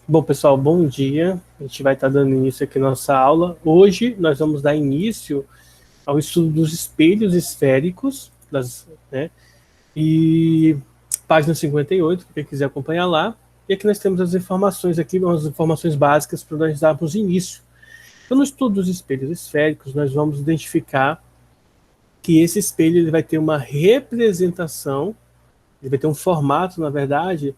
Bom, pessoal, bom dia. A gente vai estar dando início aqui à nossa aula. Hoje nós vamos dar início ao estudo dos espelhos esféricos, né? E página 58, para quem quiser acompanhar lá. E aqui nós temos as informações aqui, as informações básicas para nós darmos início. Então, no estudo dos espelhos esféricos, nós vamos identificar que esse espelho ele vai ter uma representação, ele vai ter um formato, na verdade,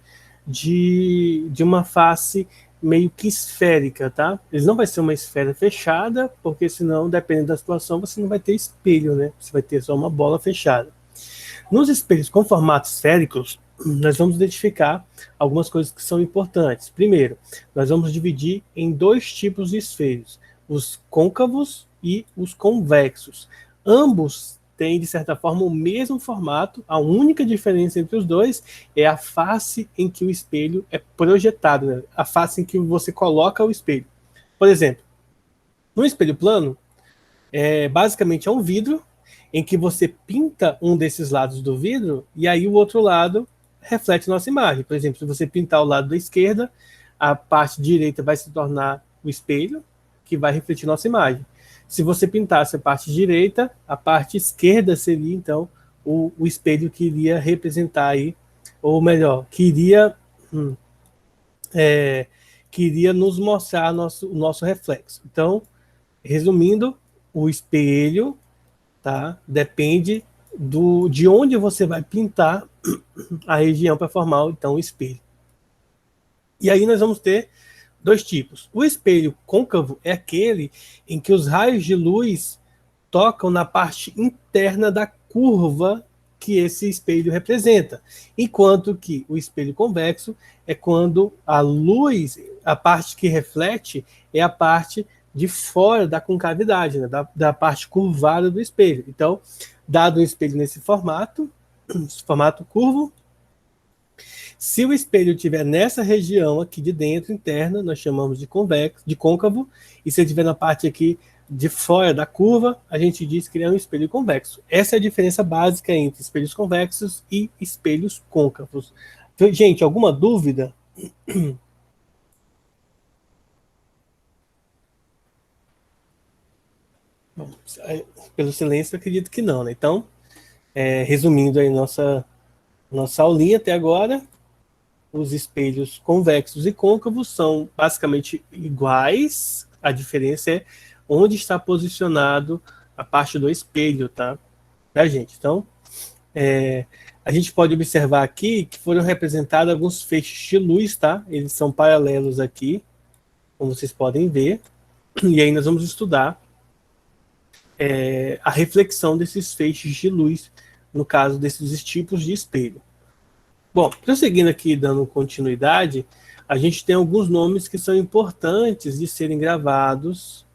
de uma face meio que esférica, tá? Ele não vai ser uma esfera fechada, porque senão, dependendo da situação, você não vai ter espelho, né? Você vai ter só uma bola fechada. Nos espelhos com formatos esféricos, nós vamos identificar algumas coisas que são importantes. Primeiro, nós vamos dividir em dois tipos de espelhos, os côncavos e os convexos. Ambos têm, de certa forma, o mesmo formato, a única diferença entre os dois é a face em que o espelho é projetado, né? A face em que você coloca o espelho. Por exemplo, no espelho plano, basicamente é um vidro em que você pinta um desses lados do vidro e aí o outro lado reflete nossa imagem. Por exemplo, se você pintar o lado da esquerda, a parte direita vai se tornar o espelho que vai refletir nossa imagem. Se você pintasse a parte direita, a parte esquerda seria então o espelho que iria representar aí, ou melhor, é, que iria nos mostrar o nosso reflexo. Então, resumindo, o espelho, tá? Depende de onde você vai pintar a região para formar então o espelho. E aí nós vamos ter dois tipos. O espelho côncavo é aquele em que os raios de luz tocam na parte interna da curva que esse espelho representa, enquanto que o espelho convexo é quando a luz, a parte que reflete, é a parte de fora da concavidade, né, da parte curvada do espelho. Então, dado um espelho nesse formato curvo, se o espelho estiver nessa região aqui de dentro, interna, nós chamamos de convexo, de côncavo, e se ele estiver na parte aqui de fora da curva, a gente diz que ele é um espelho convexo. Essa é a diferença básica entre espelhos convexos e espelhos côncavos. Gente, alguma dúvida? Bom, pelo silêncio, eu acredito que não, né? Então, resumindo aí nossa aulinha até agora, os espelhos convexos e côncavos são basicamente iguais, a diferença é onde está posicionado a parte do espelho, tá? Da gente. Então, a gente pode observar aqui que foram representados alguns feixes de luz, tá? Eles são paralelos aqui, como vocês podem ver. E aí nós vamos estudar a reflexão desses feixes de luz, no caso desses tipos de espelho. Bom, prosseguindo aqui, dando continuidade, a gente tem alguns nomes que são importantes de serem gravados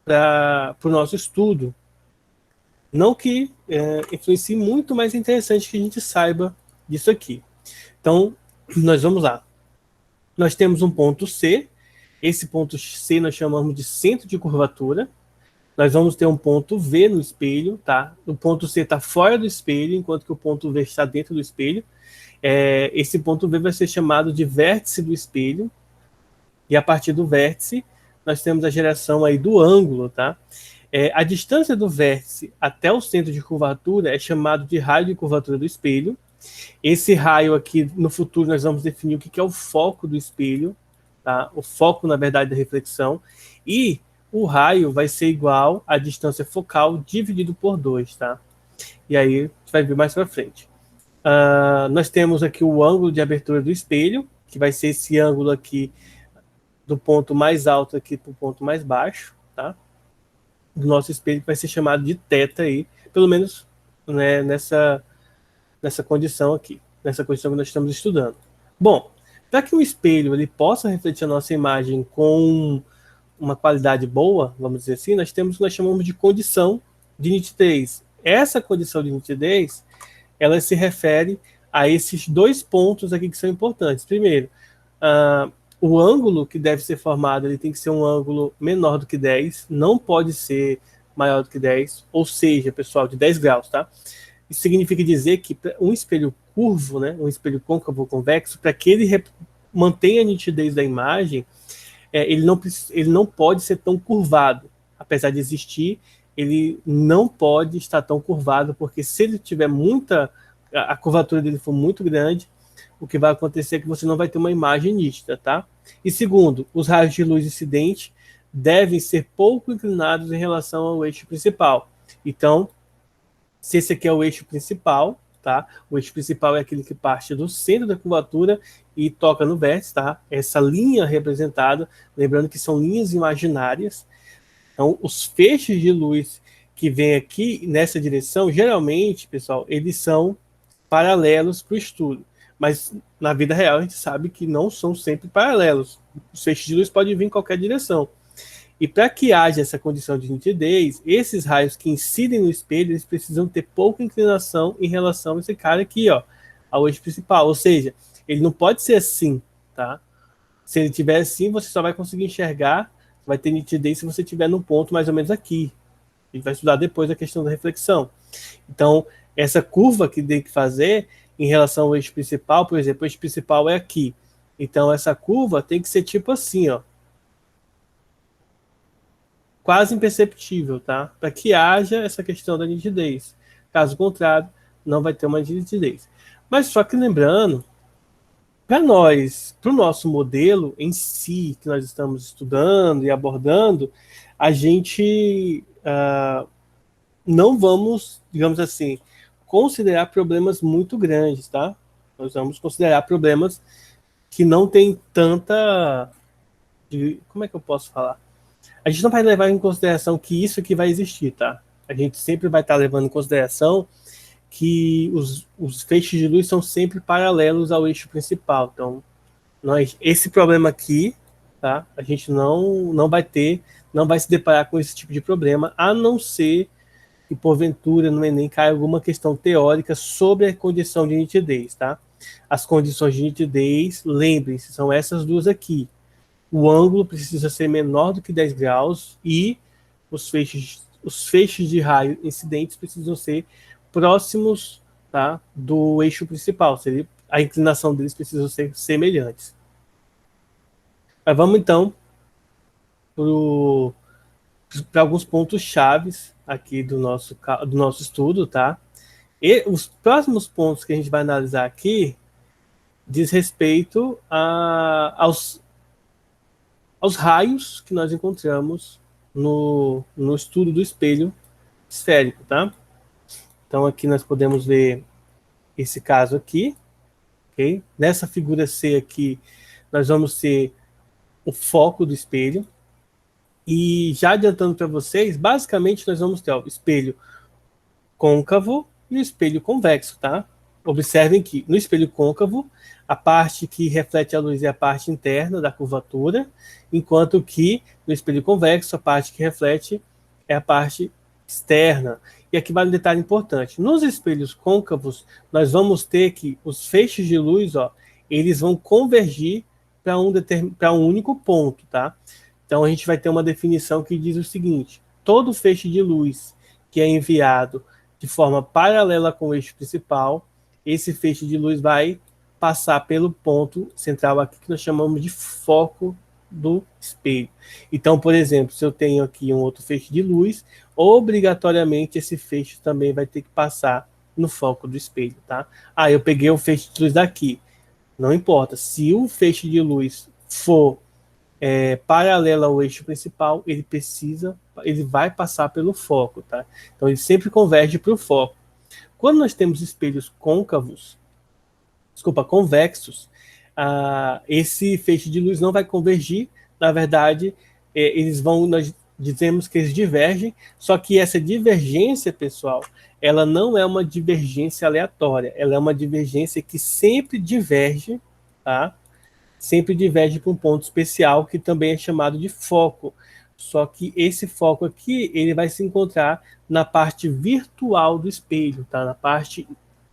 para o nosso estudo. Não que influencie muito, mas é interessante que a gente saiba disso aqui. Então, nós vamos lá. Nós temos um ponto C. Esse ponto C nós chamamos de centro de curvatura. Nós vamos ter um ponto V no espelho, tá? O ponto C está fora do espelho, enquanto que o ponto V está dentro do espelho. Esse ponto V vai ser chamado de vértice do espelho. E a partir do vértice, nós temos a geração aí do ângulo, tá? A distância do vértice até o centro de curvatura é chamado de raio de curvatura do espelho. Esse raio aqui, no futuro, nós vamos definir o que é o foco do espelho, tá? O foco, na verdade, da reflexão. E o raio vai ser igual à distância focal dividido por 2, tá? E aí, a gente vai ver mais para frente. Nós temos aqui o ângulo de abertura do espelho, que vai ser esse ângulo aqui do ponto mais alto aqui para o ponto mais baixo, tá? Do nosso espelho, que vai ser chamado de θ aí, pelo menos, né, nessa condição aqui, nessa condição que nós estamos estudando. Bom, para que o espelho ele possa refletir a nossa imagem com uma qualidade boa, vamos dizer assim, nós temos o que nós chamamos de condição de nitidez. Essa condição de nitidez, ela se refere a esses dois pontos aqui que são importantes. Primeiro, o ângulo que deve ser formado ele tem que ser um ângulo menor do que 10, não pode ser maior do que 10, ou seja, pessoal, de 10 graus, tá? Isso significa dizer que um espelho curvo, né, um espelho côncavo convexo, para que ele mantém a nitidez da imagem, ele não pode ser tão curvado. Apesar de existir, ele não pode estar tão curvado, porque se ele tiver a curvatura dele for muito grande, o que vai acontecer é que você não vai ter uma imagem nítida, tá? E segundo, os raios de luz incidente devem ser pouco inclinados em relação ao eixo principal. Então, se esse aqui é o eixo principal, tá? O eixo principal é aquele que parte do centro da curvatura e toca no vértice, tá? Essa linha representada, lembrando que são linhas imaginárias. Então, os feixes de luz que vêm aqui nessa direção, geralmente, pessoal, eles são paralelos para o estudo. Mas na vida real a gente sabe que não são sempre paralelos. Os feixes de luz podem vir em qualquer direção. E para que haja essa condição de nitidez, esses raios que incidem no espelho, eles precisam ter pouca inclinação em relação a esse cara aqui, ó, ao eixo principal. Ou seja, ele não pode ser assim, tá? Se ele tiver assim, você só vai conseguir enxergar, vai ter nitidez se você estiver num ponto mais ou menos aqui. A gente vai estudar depois a questão da reflexão. Então, essa curva que tem que fazer em relação ao eixo principal, por exemplo, o eixo principal é aqui. Então, essa curva tem que ser tipo assim, ó. Quase imperceptível, tá? Para que haja essa questão da nitidez. Caso contrário, não vai ter uma nitidez. Mas só que lembrando, para nós, para o nosso modelo em si, que nós estamos estudando e abordando, a gente não vamos, digamos assim, considerar problemas muito grandes, tá? Nós vamos considerar problemas que não tem tanta... como é que eu posso falar? A gente não vai levar em consideração que isso aqui vai existir, tá? A gente sempre vai estar levando em consideração que os feixes de luz são sempre paralelos ao eixo principal. Então, esse problema aqui, tá? A gente não vai ter, não vai se deparar com esse tipo de problema, a não ser que porventura no Enem caia alguma questão teórica sobre a condição de nitidez, tá? As condições de nitidez, lembrem-se, são essas duas aqui. O ângulo precisa ser menor do que 10 graus e os feixes de raio incidentes precisam ser próximos, tá, do eixo principal. A inclinação deles precisa ser semelhantes. Mas vamos então para alguns pontos chaves aqui do nosso estudo, tá? E os próximos pontos que a gente vai analisar aqui diz respeito aos raios que nós encontramos no estudo do espelho esférico, tá? Então aqui nós podemos ver esse caso aqui, ok? Nessa figura C aqui, nós vamos ter o foco do espelho. E já adiantando para vocês, basicamente nós vamos ter o espelho côncavo e o espelho convexo, tá? Observem que no espelho côncavo, a parte que reflete a luz é a parte interna da curvatura, enquanto que no espelho convexo, a parte que reflete é a parte externa. E aqui vale um detalhe importante. Nos espelhos côncavos, nós vamos ter que os feixes de luz, ó, eles vão convergir para um único ponto, tá? Então a gente vai ter uma definição que diz o seguinte: todo feixe de luz que é enviado de forma paralela com o eixo principal, esse feixe de luz vai passar pelo ponto central aqui que nós chamamos de foco do espelho. Então, por exemplo, se eu tenho aqui um outro feixe de luz, obrigatoriamente esse feixe também vai ter que passar no foco do espelho, tá? Ah, eu peguei o feixe de luz daqui. Não importa. Se o feixe de luz for paralelo ao eixo principal, ele vai passar pelo foco, tá? Então ele sempre converge para o foco. Quando nós temos espelhos convexos, esse feixe de luz não vai convergir. Na verdade, nós dizemos que eles divergem, só que essa divergência, pessoal, ela não é uma divergência aleatória, ela é uma divergência que sempre diverge, tá? Sempre diverge para um ponto especial que também é chamado de foco. Só que esse foco aqui, ele vai se encontrar na parte virtual do espelho, tá? Na parte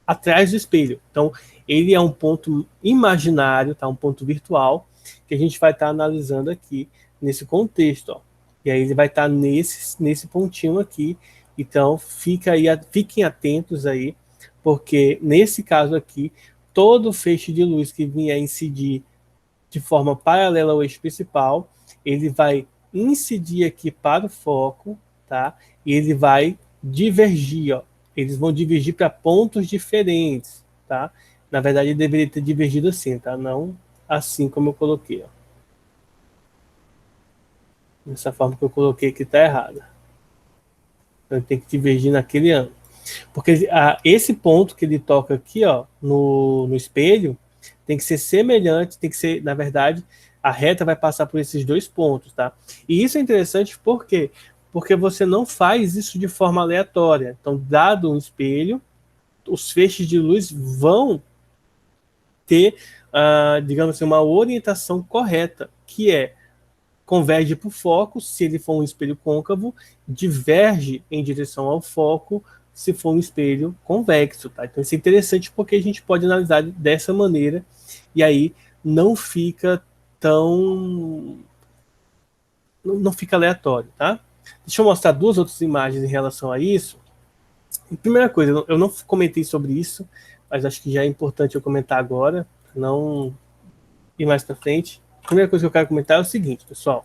atrás do espelho. Então, ele é um ponto imaginário, tá? Um ponto virtual que a gente vai estar analisando aqui nesse contexto, ó. E aí ele vai estar nesse pontinho aqui. Então, fiquem atentos aí, porque nesse caso aqui, todo feixe de luz que vinha incidir de forma paralela ao eixo principal, ele vai incidir aqui para o foco, tá? E ele vai divergir, ó. Eles vão divergir para pontos diferentes, tá? Na verdade, ele deveria ter divergido assim, tá? Não assim como eu coloquei, ó. Dessa forma que eu coloquei aqui tá errada. Então, ele tem que divergir naquele ângulo. Porque esse ponto que ele toca aqui, ó, no espelho, tem que ser semelhante, tem que ser, na verdade, a reta vai passar por esses dois pontos, tá? E isso é interessante por quê? Porque você não faz isso de forma aleatória. Então, dado um espelho, os feixes de luz vão ter, digamos assim, uma orientação correta, que é converge para o foco, se ele for um espelho côncavo, diverge em direção ao foco, se for um espelho convexo, tá? Então isso é interessante porque a gente pode analisar dessa maneira e aí não fica tão... não fica aleatório, tá? Deixa eu mostrar duas outras imagens em relação a isso. E primeira coisa, eu não comentei sobre isso, mas acho que já é importante eu comentar agora, não ir mais para frente. A primeira coisa que eu quero comentar é o seguinte, pessoal.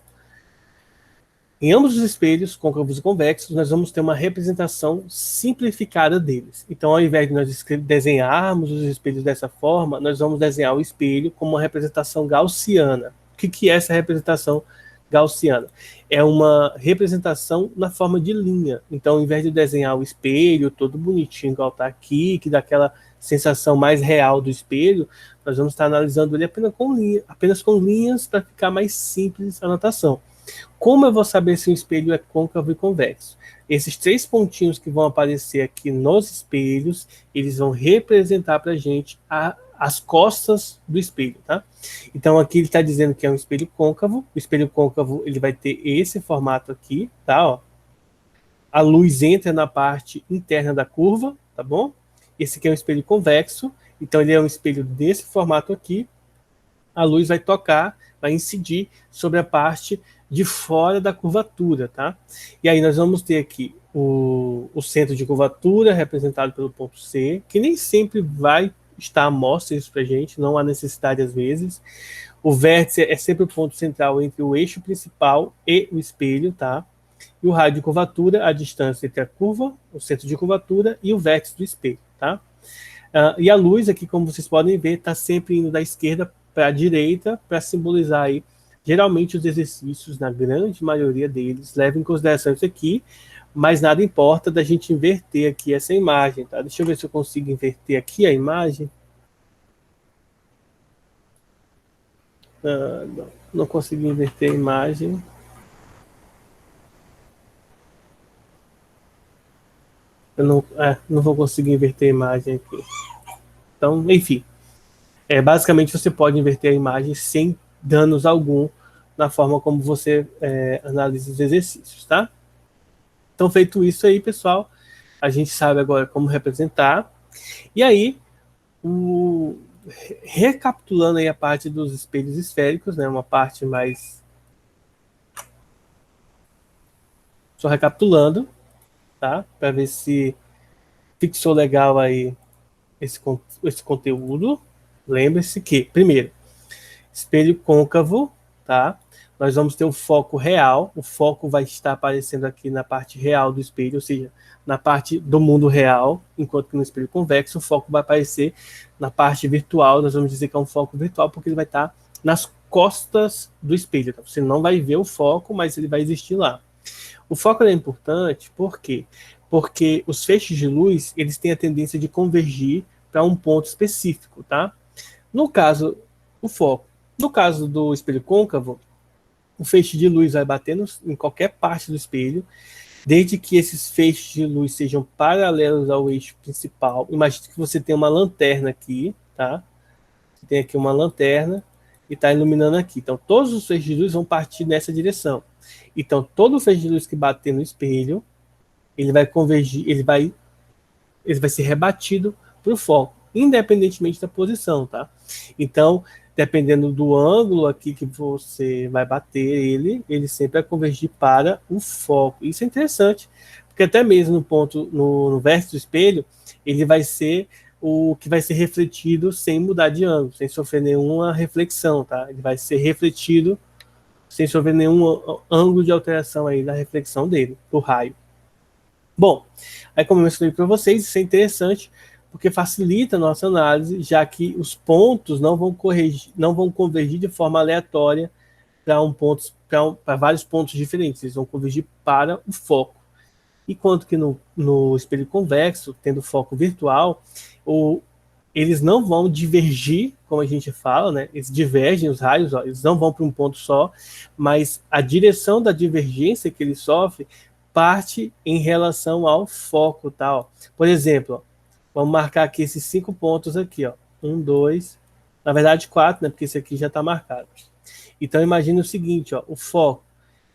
Em ambos os espelhos, côncavos e convexos, nós vamos ter uma representação simplificada deles. Então, ao invés de nós desenharmos os espelhos dessa forma, nós vamos desenhar o espelho como uma representação gaussiana. O que é essa representação gaussiana? É uma representação na forma de linha. Então, ao invés de desenhar o espelho todo bonitinho, igual está aqui, que dá aquela sensação mais real do espelho, nós vamos estar analisando ele apenas com linhas para ficar mais simples a notação. Como eu vou saber se o espelho é côncavo e convexo? Esses três pontinhos que vão aparecer aqui nos espelhos, eles vão representar para a gente as costas do espelho, tá? Então aqui ele está dizendo que é um espelho côncavo. O espelho côncavo ele vai ter esse formato aqui, tá? Ó. A luz entra na parte interna da curva, tá bom? Esse aqui é um espelho convexo, então ele é um espelho desse formato aqui. A luz vai tocar, vai incidir sobre a parte de fora da curvatura, tá? E aí nós vamos ter aqui o centro de curvatura representado pelo ponto C, que nem sempre vai estar à mostra isso pra gente, não há necessidade às vezes. O vértice é sempre o ponto central entre o eixo principal e o espelho, tá? E o raio de curvatura, a distância entre a curva, o centro de curvatura e o vértice do espelho, tá? E a luz aqui, como vocês podem ver, está sempre indo da esquerda para a direita para simbolizar aí. Geralmente os exercícios, na grande maioria deles, levam em consideração isso aqui, mas nada importa da gente inverter aqui essa imagem, tá? Deixa eu ver se eu consigo inverter aqui a imagem. Não consegui inverter a imagem. Eu não vou conseguir inverter a imagem aqui. Então, enfim. Basicamente, você pode inverter a imagem sem danos algum na forma como você analisa os exercícios, tá? Então, feito isso aí, pessoal, a gente sabe agora como representar. E aí, recapitulando aí a parte dos espelhos esféricos, né? Uma parte mais... Só recapitulando, tá? Para ver se fixou legal aí esse conteúdo. Lembre-se que, primeiro, espelho côncavo, tá? Nós vamos ter o foco real, o foco vai estar aparecendo aqui na parte real do espelho, ou seja, na parte do mundo real, enquanto que no espelho convexo o foco vai aparecer na parte virtual, nós vamos dizer que é um foco virtual, porque ele vai estar nas costas do espelho, tá? Você não vai ver o foco, mas ele vai existir lá. O foco é importante, por quê? Porque os feixes de luz, eles têm a tendência de convergir para um ponto específico, tá? No caso, o foco. No caso do espelho côncavo, o feixe de luz vai bater em qualquer parte do espelho, desde que esses feixes de luz sejam paralelos ao eixo principal. Imagine que você tem uma lanterna aqui, tá? Você tem aqui uma lanterna e está iluminando aqui. Então, todos os feixes de luz vão partir nessa direção. Então, todo feixe de luz que bater no espelho, ele vai convergir, ele vai ser rebatido para o foco, independentemente da posição, tá? Então, dependendo do ângulo aqui que você vai bater ele sempre vai convergir para o foco. Isso é interessante, porque até mesmo no ponto, no vértice do espelho, ele vai ser o que vai ser refletido sem mudar de ângulo, sem sofrer nenhuma reflexão, tá? Ele vai ser refletido sem sofrer nenhum ângulo de alteração aí da reflexão dele, do raio. Bom, aí como eu mencionei para vocês, isso é interessante porque facilita a nossa análise, já que os pontos não vão convergir de forma aleatória para vários pontos diferentes, eles vão convergir para o foco. Enquanto que no espelho convexo, tendo foco virtual, eles não vão divergir, como a gente fala, né? Eles divergem os raios, ó, eles não vão para um ponto só, mas a direção da divergência que ele sofre parte em relação ao foco, tá? Ó. Por exemplo, ó, vamos marcar aqui esses 5 pontos aqui, ó. 1, 2, na verdade 4, né? Porque esse aqui já está marcado. Então imagine o seguinte, ó, o foco,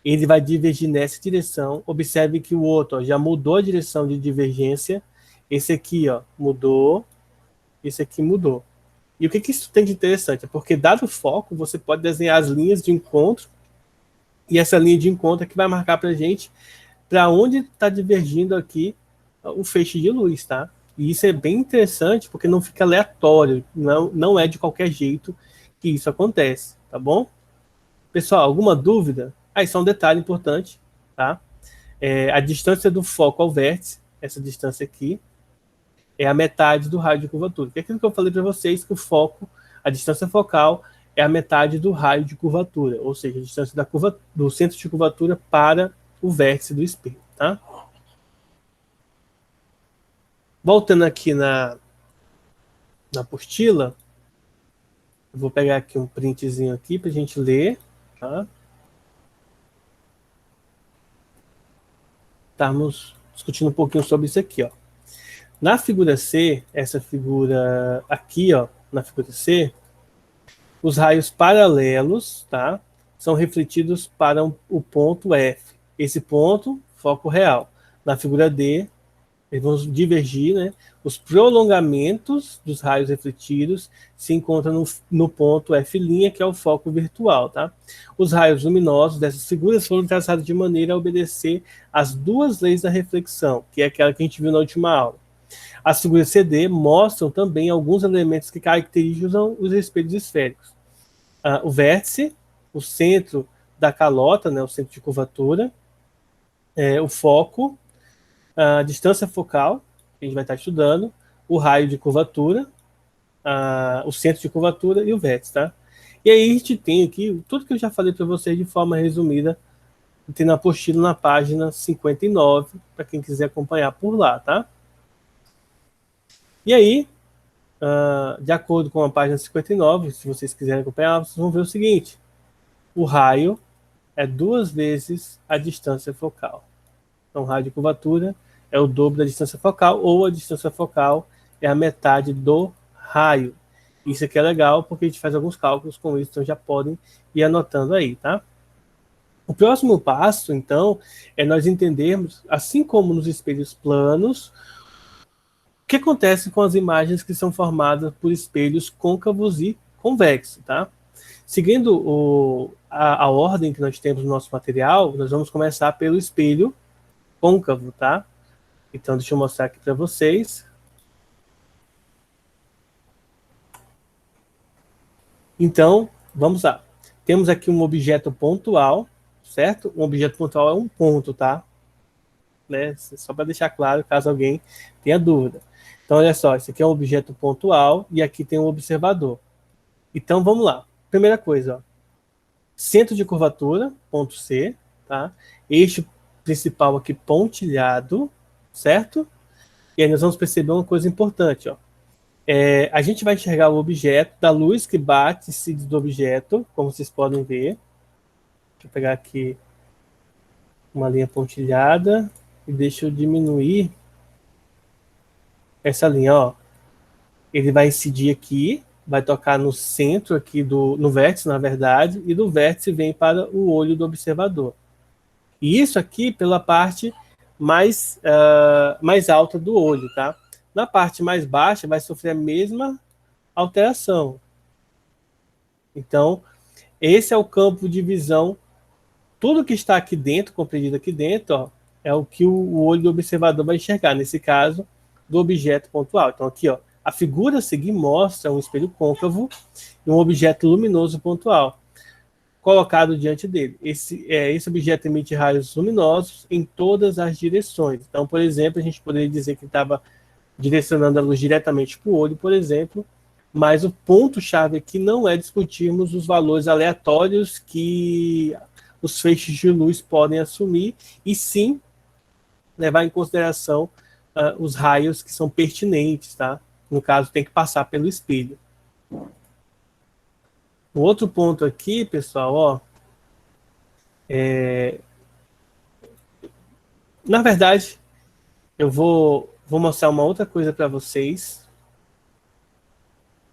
ele vai divergir nessa direção. Observe que o outro, ó, já mudou a direção de divergência. Esse aqui, ó, mudou. Esse aqui mudou. E o que isso tem de interessante? É porque, dado o foco, você pode desenhar as linhas de encontro. E essa linha de encontro é que vai marcar para a gente para onde está divergindo aqui o feixe de luz, tá? E isso é bem interessante porque não fica aleatório. Não é de qualquer jeito que isso acontece, tá bom? Pessoal, alguma dúvida? Isso é um detalhe importante, tá? A distância do foco ao vértice, essa distância aqui, é a metade do raio de curvatura. Que é aquilo que eu falei para vocês, que o foco, a distância focal, é a metade do raio de curvatura, ou seja, a distância do centro de curvatura para o vértice do espelho, tá? Voltando aqui na apostila, eu vou pegar aqui um printzinho aqui para a gente ler, tá? Estamos discutindo um pouquinho sobre isso aqui, ó. Na figura C, essa figura aqui, ó, na figura C, os raios paralelos, tá, são refletidos para o ponto F. Esse ponto, foco real. Na figura D, eles vão divergir, né? Os prolongamentos dos raios refletidos se encontram no ponto F', que é o foco virtual, tá? Os raios luminosos dessas figuras foram traçados de maneira a obedecer às duas leis da reflexão, que é aquela que a gente viu na última aula. As figuras CD mostram também alguns elementos que caracterizam os espelhos esféricos. O vértice, o centro da calota, né, o centro de curvatura, o foco, a distância focal, que a gente vai estar estudando, o raio de curvatura, o centro de curvatura e o vértice, tá? E aí a gente tem aqui tudo que eu já falei para vocês de forma resumida, tem na apostila na página 59, para quem quiser acompanhar por lá, tá? E aí, de acordo com a página 59, se vocês quiserem acompanhar, vocês vão ver o seguinte: o raio é 2 vezes a distância focal. Então, o raio de curvatura é o dobro da distância focal, ou a distância focal é a metade do raio. Isso aqui é legal, porque a gente faz alguns cálculos com isso, então já podem ir anotando aí, tá? O próximo passo, então, é nós entendermos, assim como nos espelhos planos, o que acontece com as imagens que são formadas por espelhos côncavos e convexos, tá? Seguindo a ordem que nós temos no nosso material, nós vamos começar pelo espelho côncavo, tá? Então, deixa eu mostrar aqui para vocês. Então, vamos lá. Temos aqui um objeto pontual, certo? Um objeto pontual é um ponto, tá? Né? Só para deixar claro, caso alguém tenha dúvida. Então, olha só, esse aqui é um objeto pontual e aqui tem um observador. Então, vamos lá. Primeira coisa, ó. Centro de curvatura, ponto C, tá? Eixo principal aqui pontilhado, certo? E aí nós vamos perceber uma coisa importante, ó. A gente vai enxergar o objeto, da luz que bate do objeto, como vocês podem ver. Deixa eu pegar aqui uma linha pontilhada e deixa eu diminuir essa linha, ó. Ele vai incidir aqui, vai tocar no centro aqui, no vértice, na verdade, e do vértice vem para o olho do observador. E isso aqui pela parte mais alta do olho, tá? Na parte mais baixa vai sofrer a mesma alteração. Então, esse é o campo de visão. Tudo que está aqui dentro, compreendido aqui dentro, ó, é o que o olho do observador vai enxergar, nesse caso, do objeto pontual. Então, aqui, ó, A figura a seguir mostra um espelho côncavo e um objeto luminoso pontual colocado diante dele. Esse objeto emite raios luminosos em todas as direções. Então, por exemplo, a gente poderia dizer que estava direcionando a luz diretamente para o olho, por exemplo, mas o ponto-chave aqui não é discutirmos os valores aleatórios que os feixes de luz podem assumir, e sim levar em consideração os raios que são pertinentes, tá? No caso, tem que passar pelo espelho. O outro ponto aqui, pessoal, ó, na verdade, eu vou mostrar uma outra coisa para vocês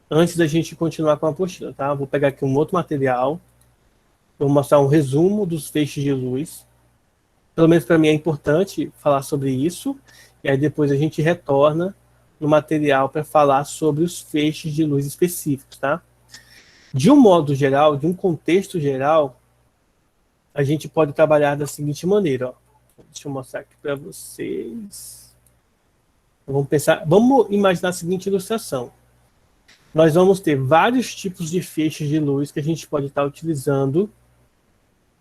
antes da gente continuar com a apostila, tá? Vou pegar aqui um outro material, vou mostrar um resumo dos feixes de luz. Pelo menos para mim é importante falar sobre isso, e aí depois a gente retorna no material para falar sobre os feixes de luz específicos, tá? De um modo geral, de um contexto geral, a gente pode trabalhar da seguinte maneira, ó. Deixa eu mostrar aqui para vocês. Vamos imaginar a seguinte ilustração. Nós vamos ter vários tipos de feixes de luz que a gente pode estar utilizando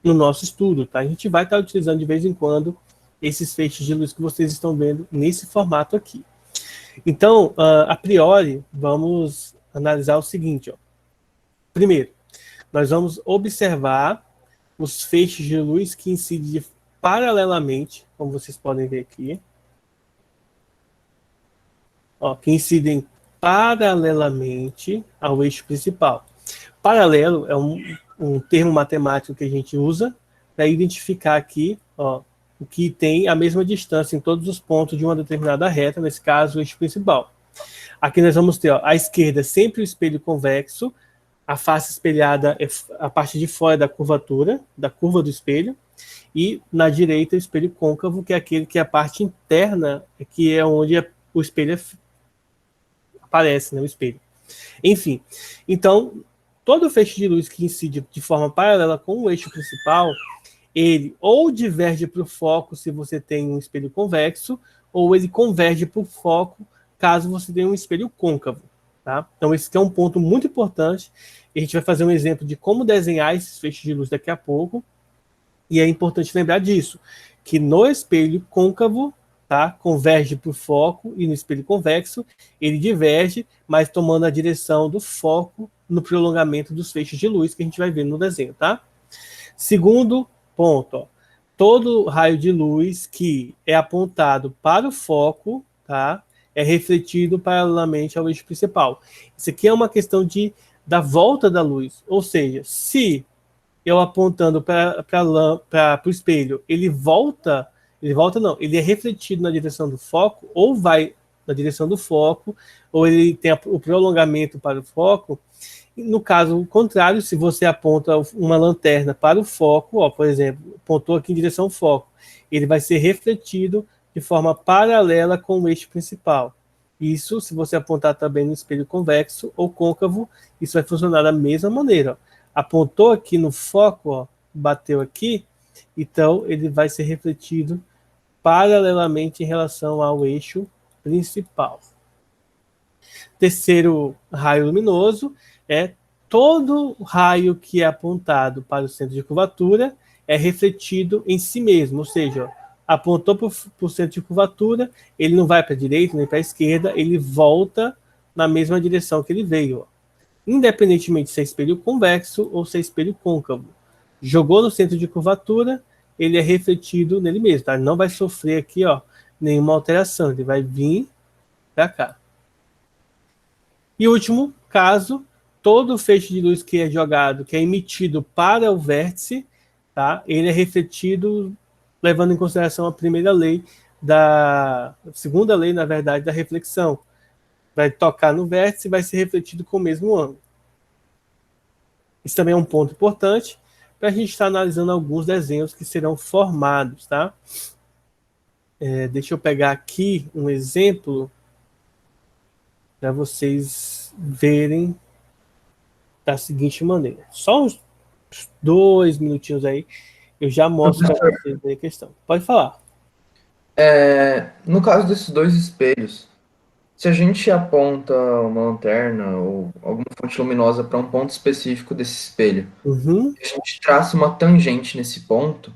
no nosso estudo, tá? A gente vai estar utilizando de vez em quando esses feixes de luz que vocês estão vendo nesse formato aqui. Então, a priori, vamos analisar o seguinte, ó. Primeiro, nós vamos observar os feixes de luz que incidem paralelamente, como vocês podem ver aqui, ó, que incidem paralelamente ao eixo principal. Paralelo é um termo matemático que a gente usa para identificar aqui, ó, o que tem a mesma distância em todos os pontos de uma determinada reta, nesse caso, o eixo principal. Aqui nós vamos ter, ó, à esquerda sempre o espelho convexo, a face espelhada é a parte de fora da curvatura, da curva do espelho, e na direita o espelho côncavo, que é aquele que é a parte interna, que é onde o espelho aparece, né, o espelho. Enfim, então, todo feixe de luz que incide de forma paralela com o eixo principal, ele ou diverge para o foco se você tem um espelho convexo, ou ele converge para o foco caso você tenha um espelho côncavo. Tá? Então, esse aqui é um ponto muito importante. A gente vai fazer um exemplo de como desenhar esses feixes de luz daqui a pouco. E é importante lembrar disso, que no espelho côncavo, tá, converge para o foco, e no espelho convexo, ele diverge, mas tomando a direção do foco no prolongamento dos feixes de luz que a gente vai ver no desenho. Tá? Segundo ponto, ó, todo raio de luz que é apontado para o foco, tá, é refletido paralelamente ao eixo principal. Isso aqui é uma questão da volta da luz. Ou seja, se eu apontando para o espelho, ele é refletido na direção do foco, ou vai na direção do foco, ou ele tem o prolongamento para o foco. No caso contrário, se você aponta uma lanterna para o foco, ó, por exemplo, apontou aqui em direção ao foco, ele vai ser refletido de forma paralela com o eixo principal. Isso, se você apontar também no espelho convexo ou côncavo, isso vai funcionar da mesma maneira. Ó. Apontou aqui no foco, ó, bateu aqui, então ele vai ser refletido paralelamente em relação ao eixo principal. Terceiro raio luminoso é todo raio que é apontado para o centro de curvatura é refletido em si mesmo, ou seja, ó, apontou para o centro de curvatura, ele não vai para a direita nem para a esquerda, ele volta na mesma direção que ele veio, ó. Independentemente se é espelho convexo ou se é espelho côncavo. Jogou no centro de curvatura, ele é refletido nele mesmo, tá? Ele não vai sofrer aqui, ó, nenhuma alteração, ele vai vir para cá. E último caso, todo feixe de luz que é jogado, que é emitido para o vértice, tá? Ele é refletido levando em consideração a segunda lei, na verdade, da reflexão. Vai tocar no vértice e vai ser refletido com o mesmo ângulo. Isso também é um ponto importante para a gente estar analisando alguns desenhos que serão formados, tá? Deixa eu pegar aqui um exemplo para vocês verem da seguinte maneira. Só uns 2 minutinhos aí, eu já mostro para vocês a questão. Pode falar. No caso desses dois espelhos, Se a gente aponta uma lanterna ou alguma fonte luminosa para um ponto específico desse espelho, Uhum. e a gente traça uma tangente nesse ponto,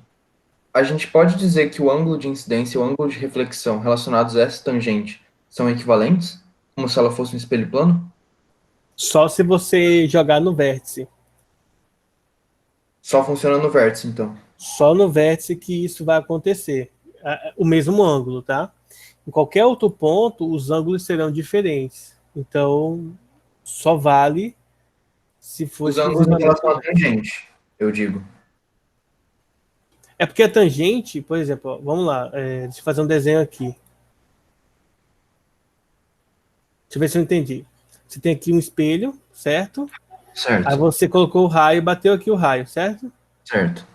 a gente pode dizer que o ângulo de incidência e o ângulo de reflexão relacionados a essa tangente são equivalentes? Como se ela fosse um espelho plano? Só se você jogar no vértice. Só funciona no vértice, então. Só no vértice que isso vai acontecer. O mesmo ângulo, tá? Em qualquer outro ponto, os ângulos serão diferentes. Então, só vale se for Os ângulos em exclusivamente relação no à vértice. tangente, eu digo. É porque a tangente, por exemplo, ó, vamos lá, deixa eu fazer um desenho aqui. Deixa eu ver se eu entendi. Você tem aqui um espelho, certo? Aí Certo, você colocou o raio e bateu aqui o raio, certo? certo.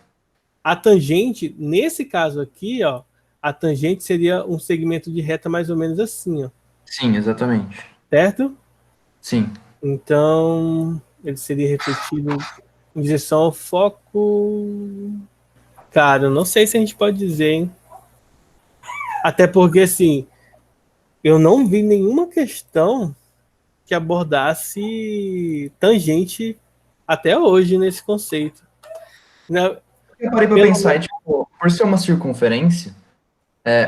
A tangente, nesse caso aqui, ó, a tangente seria um segmento de reta mais ou menos assim, ó, Sim, exatamente. certo? Sim. Então, ele seria refletido em direção ao foco. Cara, eu não sei se a gente pode dizer, hein? Até porque, assim, eu não vi nenhuma questão que abordasse tangente até hoje nesse conceito. Né? Eu parei para Pelo pensar, menos. e, tipo, por ser uma circunferência,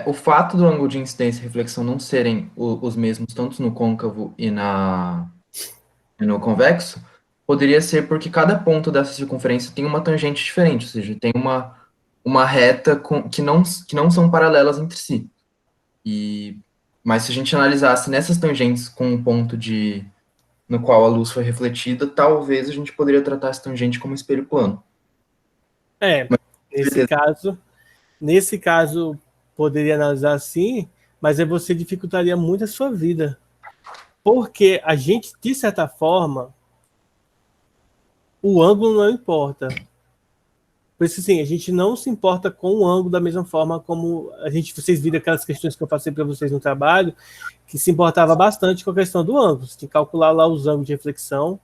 o fato do ângulo de incidência e reflexão não serem os mesmos, tanto no côncavo e no convexo, poderia ser porque cada ponto dessa circunferência tem uma tangente diferente, ou seja, tem uma reta que não são paralelas entre si. E, mas se a gente analisasse nessas tangentes com um ponto no qual a luz foi refletida, talvez a gente poderia tratar essa tangente como espelho plano. É, Com nesse certeza. caso, nesse caso, poderia analisar assim, mas aí você dificultaria muito a sua vida. Porque a gente, de certa forma, o ângulo não importa. Por isso, assim, a gente não se importa com o ângulo da mesma forma como vocês viram aquelas questões que eu passei para vocês no trabalho, que se importava bastante com a questão do ângulo. Você tem que calcular lá os ângulos de reflexão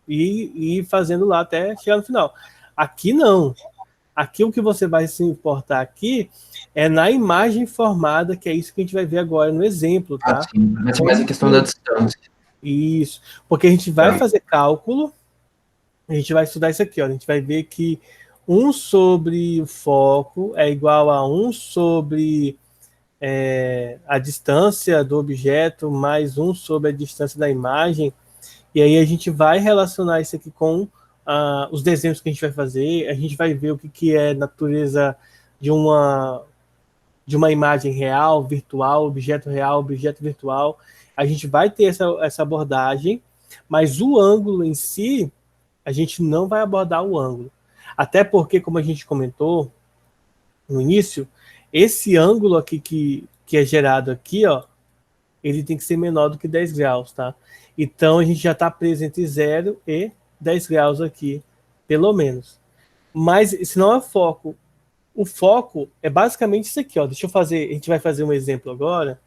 e ir fazendo lá até chegar no final. Aqui não. Aqui o que você vai se importar aqui é na imagem formada, que é isso que a gente vai ver agora no exemplo, Ah, tá? sim. Mas é mais a Como questão da que distância. isso, porque a gente vai Tá. fazer cálculo, a gente vai estudar isso aqui, ó. A gente vai ver que um sobre o foco é igual a um sobre a distância do objeto mais um sobre a distância da imagem. E aí a gente vai relacionar isso aqui com os desenhos que a gente vai fazer, a gente vai ver o que, que é natureza de de uma imagem real, objeto virtual. A gente vai ter essa abordagem, mas o ângulo em si, a gente não vai abordar o ângulo. Até porque, como a gente comentou no início, esse ângulo aqui que é gerado aqui, ó, ele tem que ser menor do que 10 graus, tá? Então a gente já está preso entre 0 e 10 graus aqui, pelo menos. Mas esse não é o foco. O foco é basicamente isso aqui, ó. Deixa eu fazer, a gente vai fazer um exemplo agora.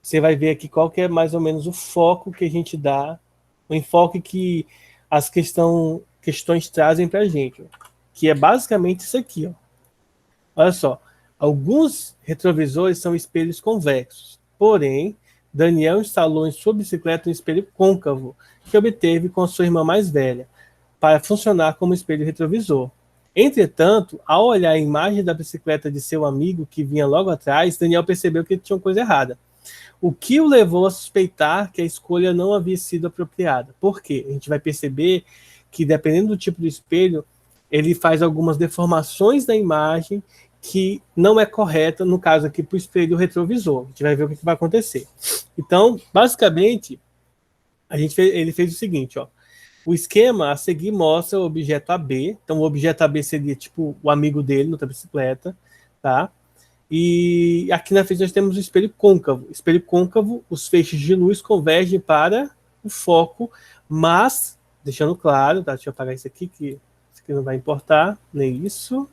Você vai ver aqui qual que é mais ou menos o foco que a gente dá, o enfoque que as questões trazem para a gente, ó, que é basicamente isso aqui, ó. Olha só, alguns retrovisores são espelhos convexos, porém, Daniel instalou em sua bicicleta um espelho côncavo que obteve com sua irmã mais velha, para funcionar como espelho retrovisor. Entretanto, ao olhar a imagem da bicicleta de seu amigo que vinha logo atrás, Daniel percebeu que tinha uma coisa errada. O que o levou a suspeitar que a escolha não havia sido apropriada? Por quê? A gente vai perceber que, dependendo do tipo do espelho, ele faz algumas deformações da imagem que não é correta, no caso aqui, para o espelho retrovisor. A gente vai ver o que vai acontecer. Então, basicamente, ele fez o seguinte, ó. O esquema a seguir mostra o objeto AB. Então, o objeto AB seria tipo o amigo dele na bicicleta, tá? E aqui na frente nós temos o espelho côncavo. Espelho côncavo, os feixes de luz convergem para o foco, mas, deixando claro, tá? Deixa eu apagar isso aqui, que isso aqui não vai importar, nem isso.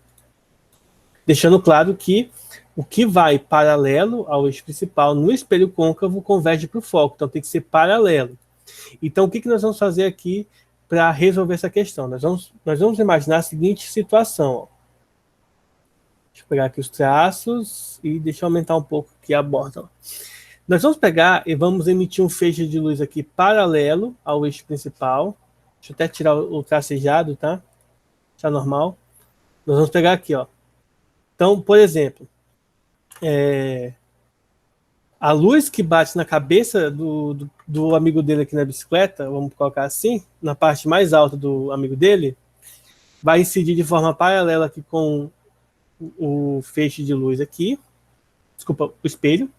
Deixando claro que o que vai paralelo ao eixo principal no espelho côncavo converge para o foco, então tem que ser paralelo. Então, o que nós vamos fazer aqui para resolver essa questão? Nós vamos imaginar a seguinte situação. Ó. Deixa eu pegar aqui os traços e deixa eu aumentar um pouco aqui a borda. Ó. Nós vamos pegar e vamos emitir um feixe de luz aqui paralelo ao eixo principal. Deixa eu até tirar o tracejado, tá? Tá normal. Nós vamos pegar aqui, ó. Então, por exemplo, a luz que bate na cabeça do amigo dele aqui na bicicleta, vamos colocar assim, na parte mais alta do amigo dele, vai incidir de forma paralela aqui com o feixe de luz aqui, desculpa, o espelho.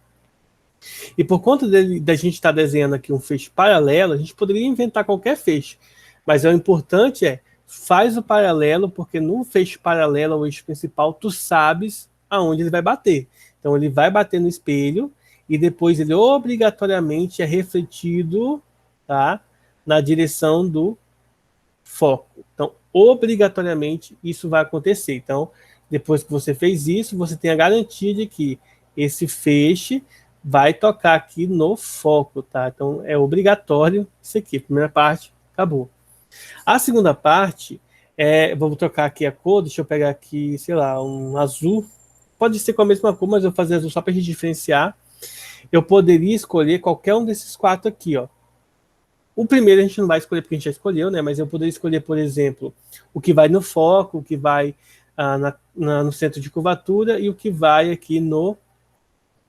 E por conta da gente estar desenhando aqui um feixe paralelo, a gente poderia inventar qualquer feixe, mas o importante faz o paralelo, porque no feixe paralelo ao eixo principal, tu sabes aonde ele vai bater. Então ele vai bater no espelho e depois ele obrigatoriamente é refletido, tá, na direção do foco. Então, obrigatoriamente isso vai acontecer. Então, depois que você fez isso, você tem a garantia de que esse feixe vai tocar aqui no foco, tá? Então, é obrigatório isso aqui. Primeira parte, acabou. A segunda parte, vou trocar aqui a cor, deixa eu pegar aqui, sei lá, um azul. Pode ser com a mesma cor, mas eu vou fazer azul só para a gente diferenciar. Eu poderia escolher qualquer um desses 4 aqui, ó. O primeiro a gente não vai escolher porque a gente já escolheu, né? Mas eu poderia escolher, por exemplo, o que vai no foco, o que vai no centro de curvatura e o que vai aqui no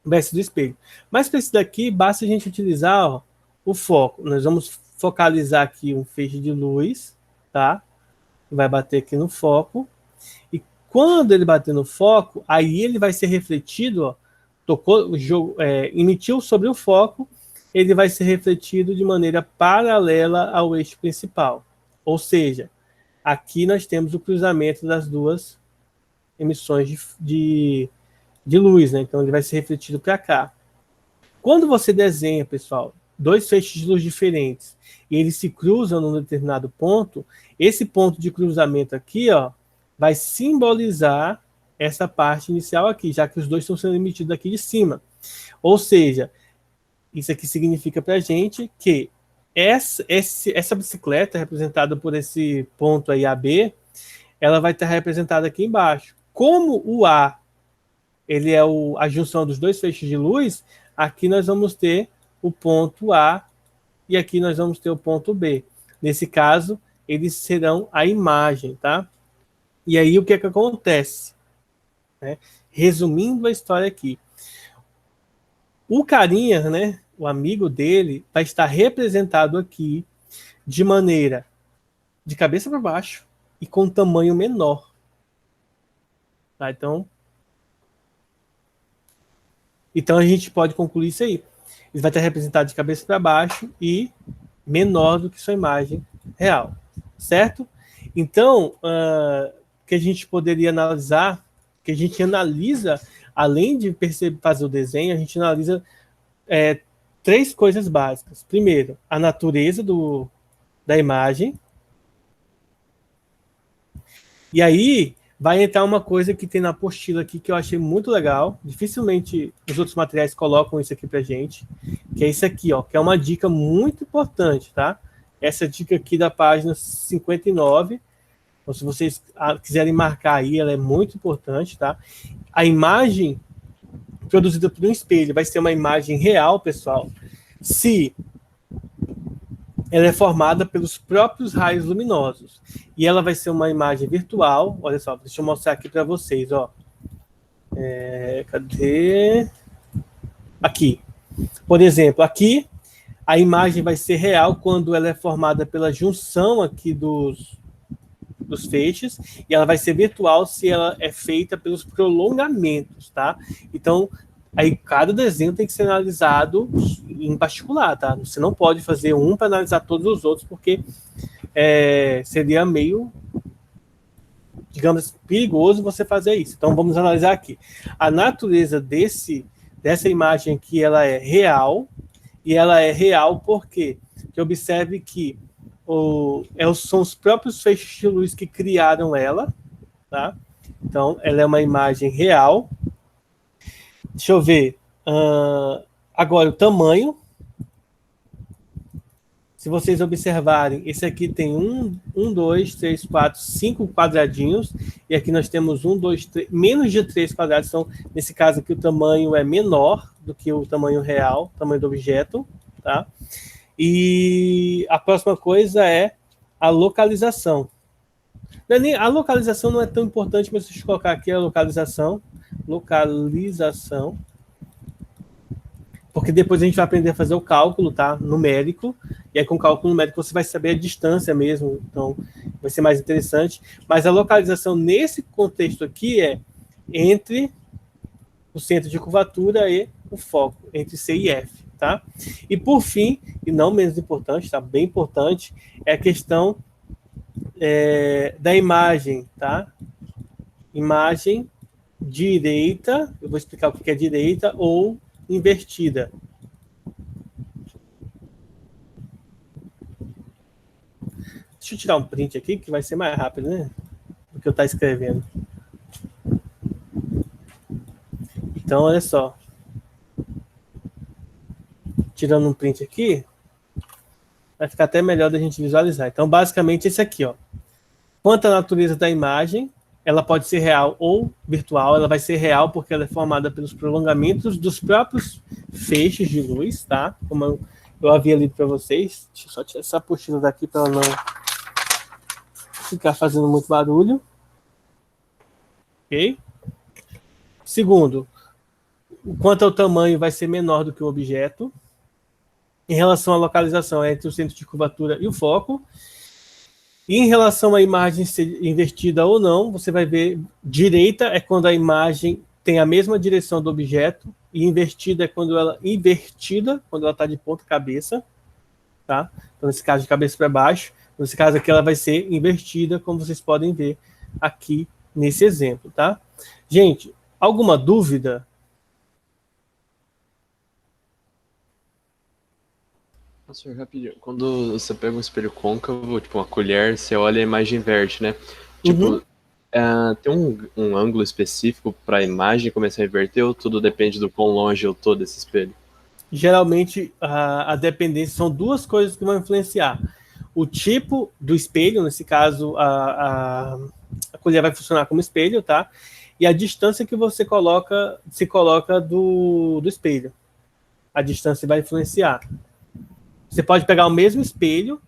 verso do espelho. Mas para esse daqui, basta a gente utilizar, ó, o foco. Nós vamos focalizar aqui um feixe de luz, tá? Vai bater aqui no foco. E quando ele bater no foco, aí ele vai ser refletido, ó, tocou o jogo, emitiu sobre o foco, ele vai ser refletido de maneira paralela ao eixo principal. Ou seja, aqui nós temos o cruzamento das duas emissões de luz, né? Então ele vai ser refletido para cá. Quando você desenha, pessoal, 2 feixes de luz diferentes e eles se cruzam num determinado ponto, esse ponto de cruzamento aqui, ó, vai simbolizar essa parte inicial aqui, já que os dois estão sendo emitidos aqui de cima. Ou seja, isso aqui significa para a gente que essa bicicleta, representada por esse ponto aí AB, ela vai estar representada aqui embaixo. Como o A ele é a junção dos 2 feixes de luz, aqui nós vamos ter o ponto A e aqui nós vamos ter o ponto B. Nesse caso, eles serão a imagem, tá? E aí o que acontece? Né? Resumindo a história aqui, o carinha, né, o amigo dele, vai estar representado aqui de maneira de cabeça para baixo e com tamanho menor. Tá? Então a gente pode concluir isso aí. Ele vai estar representado de cabeça para baixo e menor do que sua imagem real. Certo? Então, que a gente poderia analisar, que a gente analisa, além de fazer o desenho, a gente analisa 3 coisas básicas. Primeiro, a natureza da imagem. E aí vai entrar uma coisa que tem na apostila aqui que eu achei muito legal. Dificilmente os outros materiais colocam isso aqui pra gente, que é isso aqui, ó, que é uma dica muito importante, tá? Essa dica aqui da página 59. Então, se vocês quiserem marcar aí, ela é muito importante, tá? A imagem produzida por um espelho vai ser uma imagem real, pessoal, se ela é formada pelos próprios raios luminosos. E ela vai ser uma imagem virtual. Olha só, deixa eu mostrar aqui para vocês, ó. Cadê? Aqui. Por exemplo, aqui a imagem vai ser real quando ela é formada pela junção aqui dos feixes, e ela vai ser virtual se ela é feita pelos prolongamentos, tá? Então, aí cada desenho tem que ser analisado em particular, tá? Você não pode fazer um para analisar todos os outros, porque seria meio, digamos, perigoso você fazer isso. Então, vamos analisar aqui. A natureza dessa imagem aqui, ela é real, e ela é real porque observe que são os próprios feixes de luz que criaram ela, tá? Então, ela é uma imagem real. Deixa eu ver. Agora, o tamanho. Se vocês observarem, esse aqui tem 2, 3, 4, 5 quadradinhos, e aqui nós temos 1, 2, 3, menos de 3 quadrados. Então, nesse caso aqui, o tamanho é menor do que o tamanho real, o tamanho do objeto, tá? E a próxima coisa é a localização. A localização não é tão importante, mas deixa eu colocar aqui a localização. Localização. Porque depois a gente vai aprender a fazer o cálculo, tá? Numérico. E aí com o cálculo numérico você vai saber a distância mesmo. Então vai ser mais interessante. Mas a localização nesse contexto aqui é entre o centro de curvatura e o foco, entre C e F, tá? E por fim, e não menos importante, tá? Bem importante, é a questão da imagem, tá? Imagem direita, eu vou explicar o que é direita ou invertida. Deixa eu tirar um print aqui, que vai ser mais rápido, né? Do que eu estou escrevendo. Então, olha só. Tirando um print aqui, vai ficar até melhor da gente visualizar. Então, basicamente, esse aqui, ó. Quanto à natureza da imagem, ela pode ser real ou virtual. Ela vai ser real porque ela é formada pelos prolongamentos dos próprios feixes de luz, tá? Como eu havia lido para vocês. Deixa eu só tirar essa apostila daqui para ela não ficar fazendo muito barulho. Ok? Segundo, quanto ao tamanho, vai ser menor do que o objeto. Em relação à localização, é entre o centro de curvatura e o foco. E em relação à imagem ser invertida ou não, você vai ver, direita é quando a imagem tem a mesma direção do objeto, e invertida é quando ela está de ponta cabeça, tá? Então, nesse caso, de cabeça para baixo. Nesse caso aqui, ela vai ser invertida, como vocês podem ver aqui nesse exemplo, tá? Gente, alguma dúvida? Professor, rapidinho. Quando você pega um espelho côncavo, tipo uma colher, você olha a imagem inverte, né? Tipo, tem um ângulo específico para a imagem começar a inverter ou tudo depende do quão longe eu tô desse espelho? Geralmente, a dependência são duas coisas que vão influenciar. O tipo do espelho, nesse caso, a colher vai funcionar como espelho, tá? E a distância que você se coloca do espelho. A distância vai influenciar. Você pode pegar o mesmo espelho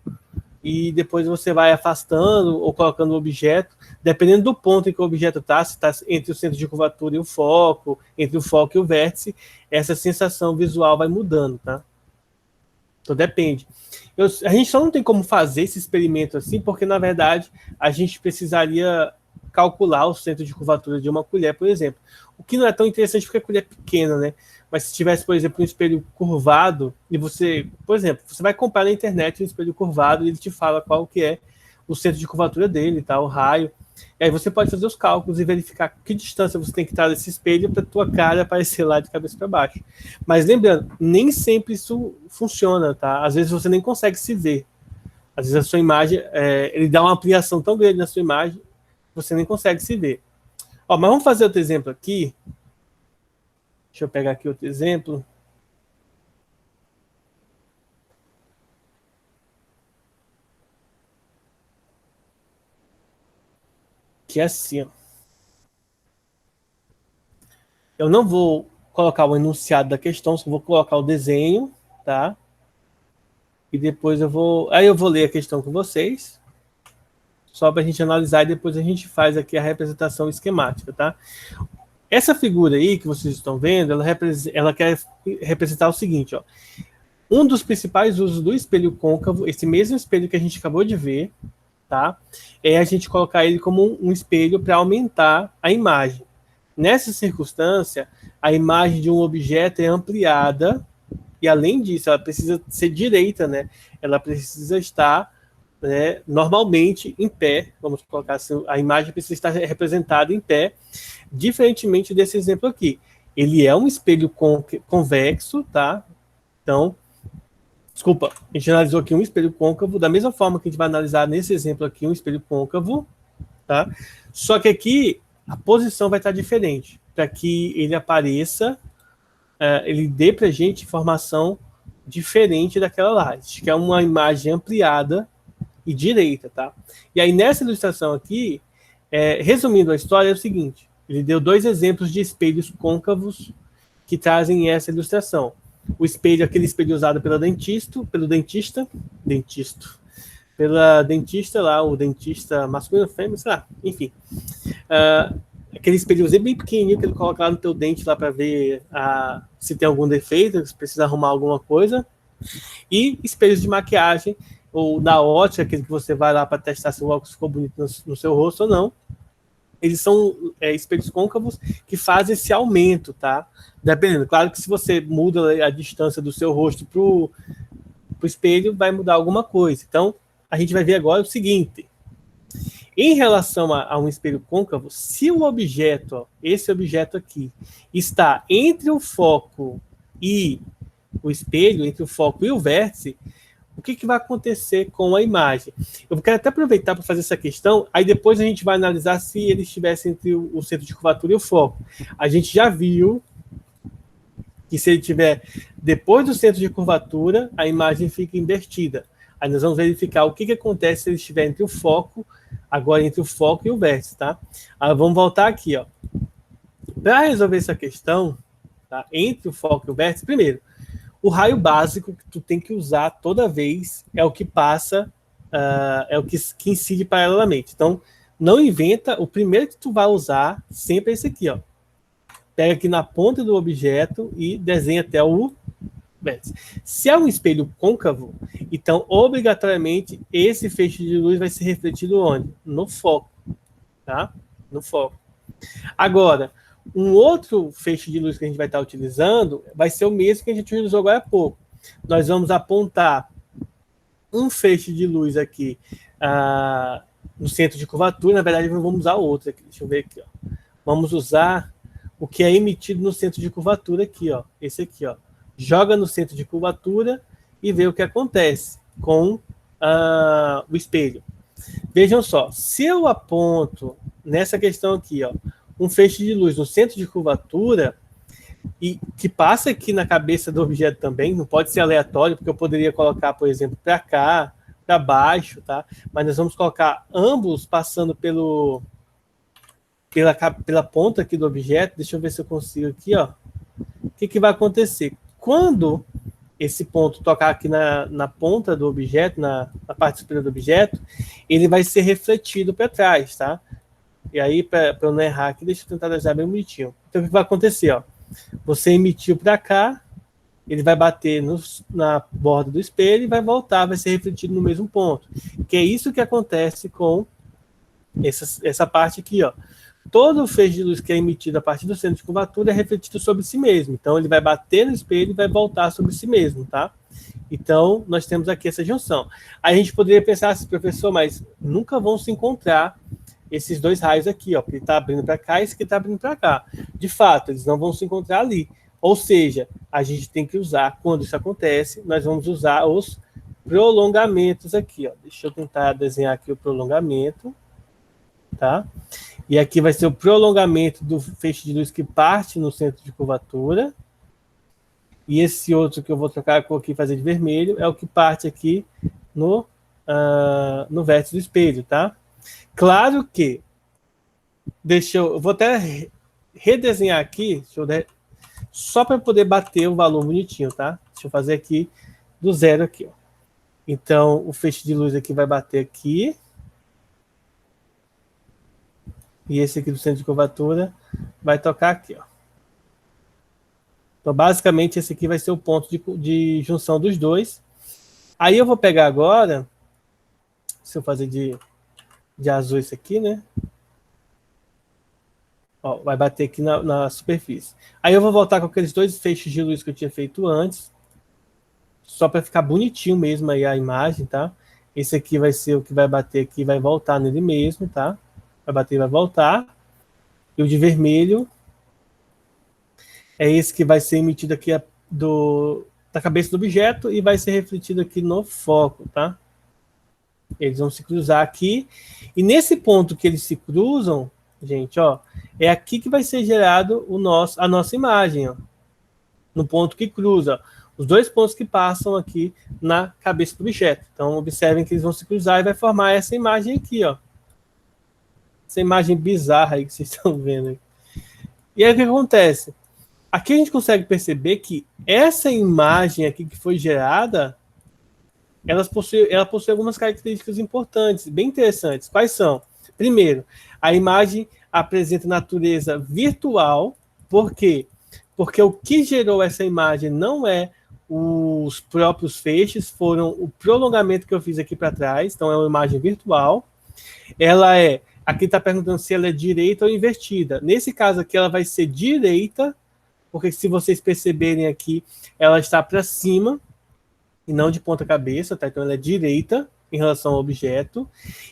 e depois você vai afastando ou colocando o objeto, dependendo do ponto em que o objeto está, se está entre o centro de curvatura e o foco, entre o foco e o vértice, essa sensação visual vai mudando, tá? Então depende. A gente só não tem como fazer esse experimento assim, porque na verdade a gente precisaria calcular o centro de curvatura de uma colher, por exemplo. O que não é tão interessante porque a colher é pequena, né? Mas se tivesse, por exemplo, um espelho curvado, e você, por exemplo, você vai comprar na internet um espelho curvado e ele te fala qual que é o centro de curvatura dele, tá? O raio. E aí você pode fazer os cálculos e verificar que distância você tem que estar desse espelho para a tua cara aparecer lá de cabeça para baixo. Mas lembrando, nem sempre isso funciona, tá? Às vezes você nem consegue se ver. Às vezes a sua imagem, ele dá uma ampliação tão grande na sua imagem, você nem consegue se ver. Ó, mas vamos fazer outro exemplo aqui. Deixa eu pegar aqui outro exemplo. Que é assim, ó. Eu não vou colocar o enunciado da questão, só vou colocar o desenho, tá? E depois eu vou ler a questão com vocês, só para a gente analisar e depois a gente faz aqui a representação esquemática, tá? Essa figura aí que vocês estão vendo, ela quer representar o seguinte, ó. Um dos principais usos do espelho côncavo, esse mesmo espelho que a gente acabou de ver, tá? É a gente colocar ele como um espelho para aumentar a imagem. Nessa circunstância, a imagem de um objeto é ampliada e, além disso, ela precisa ser direita, né? Ela precisa estar, né, normalmente em pé, vamos colocar assim, a imagem precisa estar representada em pé, diferentemente desse exemplo aqui. Ele é um espelho convexo, tá? Então, desculpa, a gente analisou aqui um espelho côncavo, da mesma forma que a gente vai analisar nesse exemplo aqui um espelho côncavo, tá? Só que aqui a posição vai estar diferente, para que ele apareça, ele dê para a gente informação diferente daquela lá. A gente quer uma imagem ampliada e direita, tá? E aí, nessa ilustração aqui, resumindo a história, é o seguinte. Ele deu 2 exemplos de espelhos côncavos que trazem essa ilustração. O espelho, aquele espelho usado pela dentista lá, o dentista masculino, fêmea, sei lá, enfim. Aquele espelhozinho bem pequenininho que ele coloca lá no teu dente lá para ver se tem algum defeito, se precisa arrumar alguma coisa. E espelhos de maquiagem, ou na ótica, aquele que você vai lá para testar se o óculos ficou bonito no seu rosto ou não. Eles são espelhos côncavos que fazem esse aumento, tá? Dependendo. Claro que se você muda a distância do seu rosto pro espelho, vai mudar alguma coisa. Então, a gente vai ver agora o seguinte. Em relação a um espelho côncavo, se o objeto, esse objeto aqui, está entre o foco e o espelho, entre o foco e o vértice, o que vai acontecer com a imagem? Eu quero até aproveitar para fazer essa questão, aí depois a gente vai analisar se ele estivesse entre o centro de curvatura e o foco. A gente já viu que se ele estiver depois do centro de curvatura, a imagem fica invertida. Aí nós vamos verificar o que acontece se ele estiver entre o foco, agora entre o foco e o vértice, tá? Aí vamos voltar aqui, ó. Para resolver essa questão, tá? Entre o foco e o vértice, primeiro, o raio básico que tu tem que usar toda vez é o que passa, é o que incide paralelamente. Então, não inventa, o primeiro que tu vai usar sempre é esse aqui, ó. Pega aqui na ponta do objeto e desenha até o vértice. Se é um espelho côncavo, então, obrigatoriamente, esse feixe de luz vai ser refletido onde? No foco, tá? No foco. Agora, um outro feixe de luz que a gente vai estar utilizando vai ser o mesmo que a gente utilizou agora há pouco. Nós vamos apontar um feixe de luz aqui no centro de curvatura. Na verdade, vamos usar outro aqui. Deixa eu ver aqui, ó. Vamos usar o que é emitido no centro de curvatura aqui, ó. Esse aqui, ó. Joga no centro de curvatura e vê o que acontece com o espelho. Vejam só, se eu aponto nessa questão aqui, ó, um feixe de luz no centro de curvatura e que passa aqui na cabeça do objeto também, não pode ser aleatório, porque eu poderia colocar, por exemplo, para cá, para baixo, tá? Mas nós vamos colocar ambos passando pela ponta aqui do objeto. Deixa eu ver se eu consigo aqui, ó. O que vai acontecer? Quando esse ponto tocar aqui na ponta do objeto, na parte superior do objeto, ele vai ser refletido para trás, tá? E aí, para eu não errar aqui, deixa eu tentar desenhar bem bonitinho. Então, o que vai acontecer? Ó? Você emitiu para cá, ele vai bater na borda do espelho e vai voltar, vai ser refletido no mesmo ponto. Que é isso que acontece com essa parte aqui, ó. Todo o feixe de luz que é emitido a partir do centro de curvatura é refletido sobre si mesmo. Então, ele vai bater no espelho e vai voltar sobre si mesmo, tá? Então, nós temos aqui essa junção. Aí a gente poderia pensar assim, professor, mas nunca vão se encontrar esses dois raios aqui, ó, que está abrindo para cá e esse que está abrindo para cá. De fato, eles não vão se encontrar ali. Ou seja, a gente tem que usar, quando isso acontece, nós vamos usar os prolongamentos aqui, ó. Deixa eu tentar desenhar aqui o prolongamento, tá? E aqui vai ser o prolongamento do feixe de luz que parte no centro de curvatura. E esse outro que eu vou trocar a cor aqui e fazer de vermelho é o que parte aqui no vértice do espelho, tá? Claro que, eu vou até redesenhar aqui, só para poder bater o valor bonitinho, tá? Deixa eu fazer aqui do zero aqui, ó. Então, o feixe de luz aqui vai bater aqui. E esse aqui do centro de curvatura vai tocar aqui, ó. Então, basicamente, esse aqui vai ser o ponto de junção dos dois. Aí eu vou pegar agora, se eu fazer de azul isso aqui, né? Ó, vai bater aqui na superfície. Aí eu vou voltar com aqueles dois feixes de luz que eu tinha feito antes, só para ficar bonitinho mesmo aí a imagem, tá? Esse aqui vai ser o que vai bater aqui, vai voltar nele mesmo, tá? Vai bater e vai voltar. E o de vermelho é esse que vai ser emitido aqui da cabeça do objeto e vai ser refletido aqui no foco, tá? Eles vão se cruzar aqui. E nesse ponto que eles se cruzam, gente, ó, é aqui que vai ser gerado a nossa imagem, ó. No ponto que cruza. os dois pontos que passam aqui na cabeça do objeto. Então, observem que eles vão se cruzar e vai formar essa imagem aqui, ó. Essa imagem bizarra aí que vocês estão vendo aí. E aí o que acontece? Aqui a gente consegue perceber que essa imagem aqui que foi gerada, ela possui algumas características importantes, bem interessantes. Quais são? Primeiro, a imagem apresenta natureza virtual. Por quê? Porque o que gerou essa imagem não é os próprios feixes, foram o prolongamento que eu fiz aqui para trás. Então, é uma imagem virtual. Ela é... Aqui está perguntando se ela é direita ou invertida. Nesse caso aqui, ela vai ser direita, porque se vocês perceberem aqui, ela está para cima e não de ponta cabeça, tá? Então ela é direita em relação ao objeto.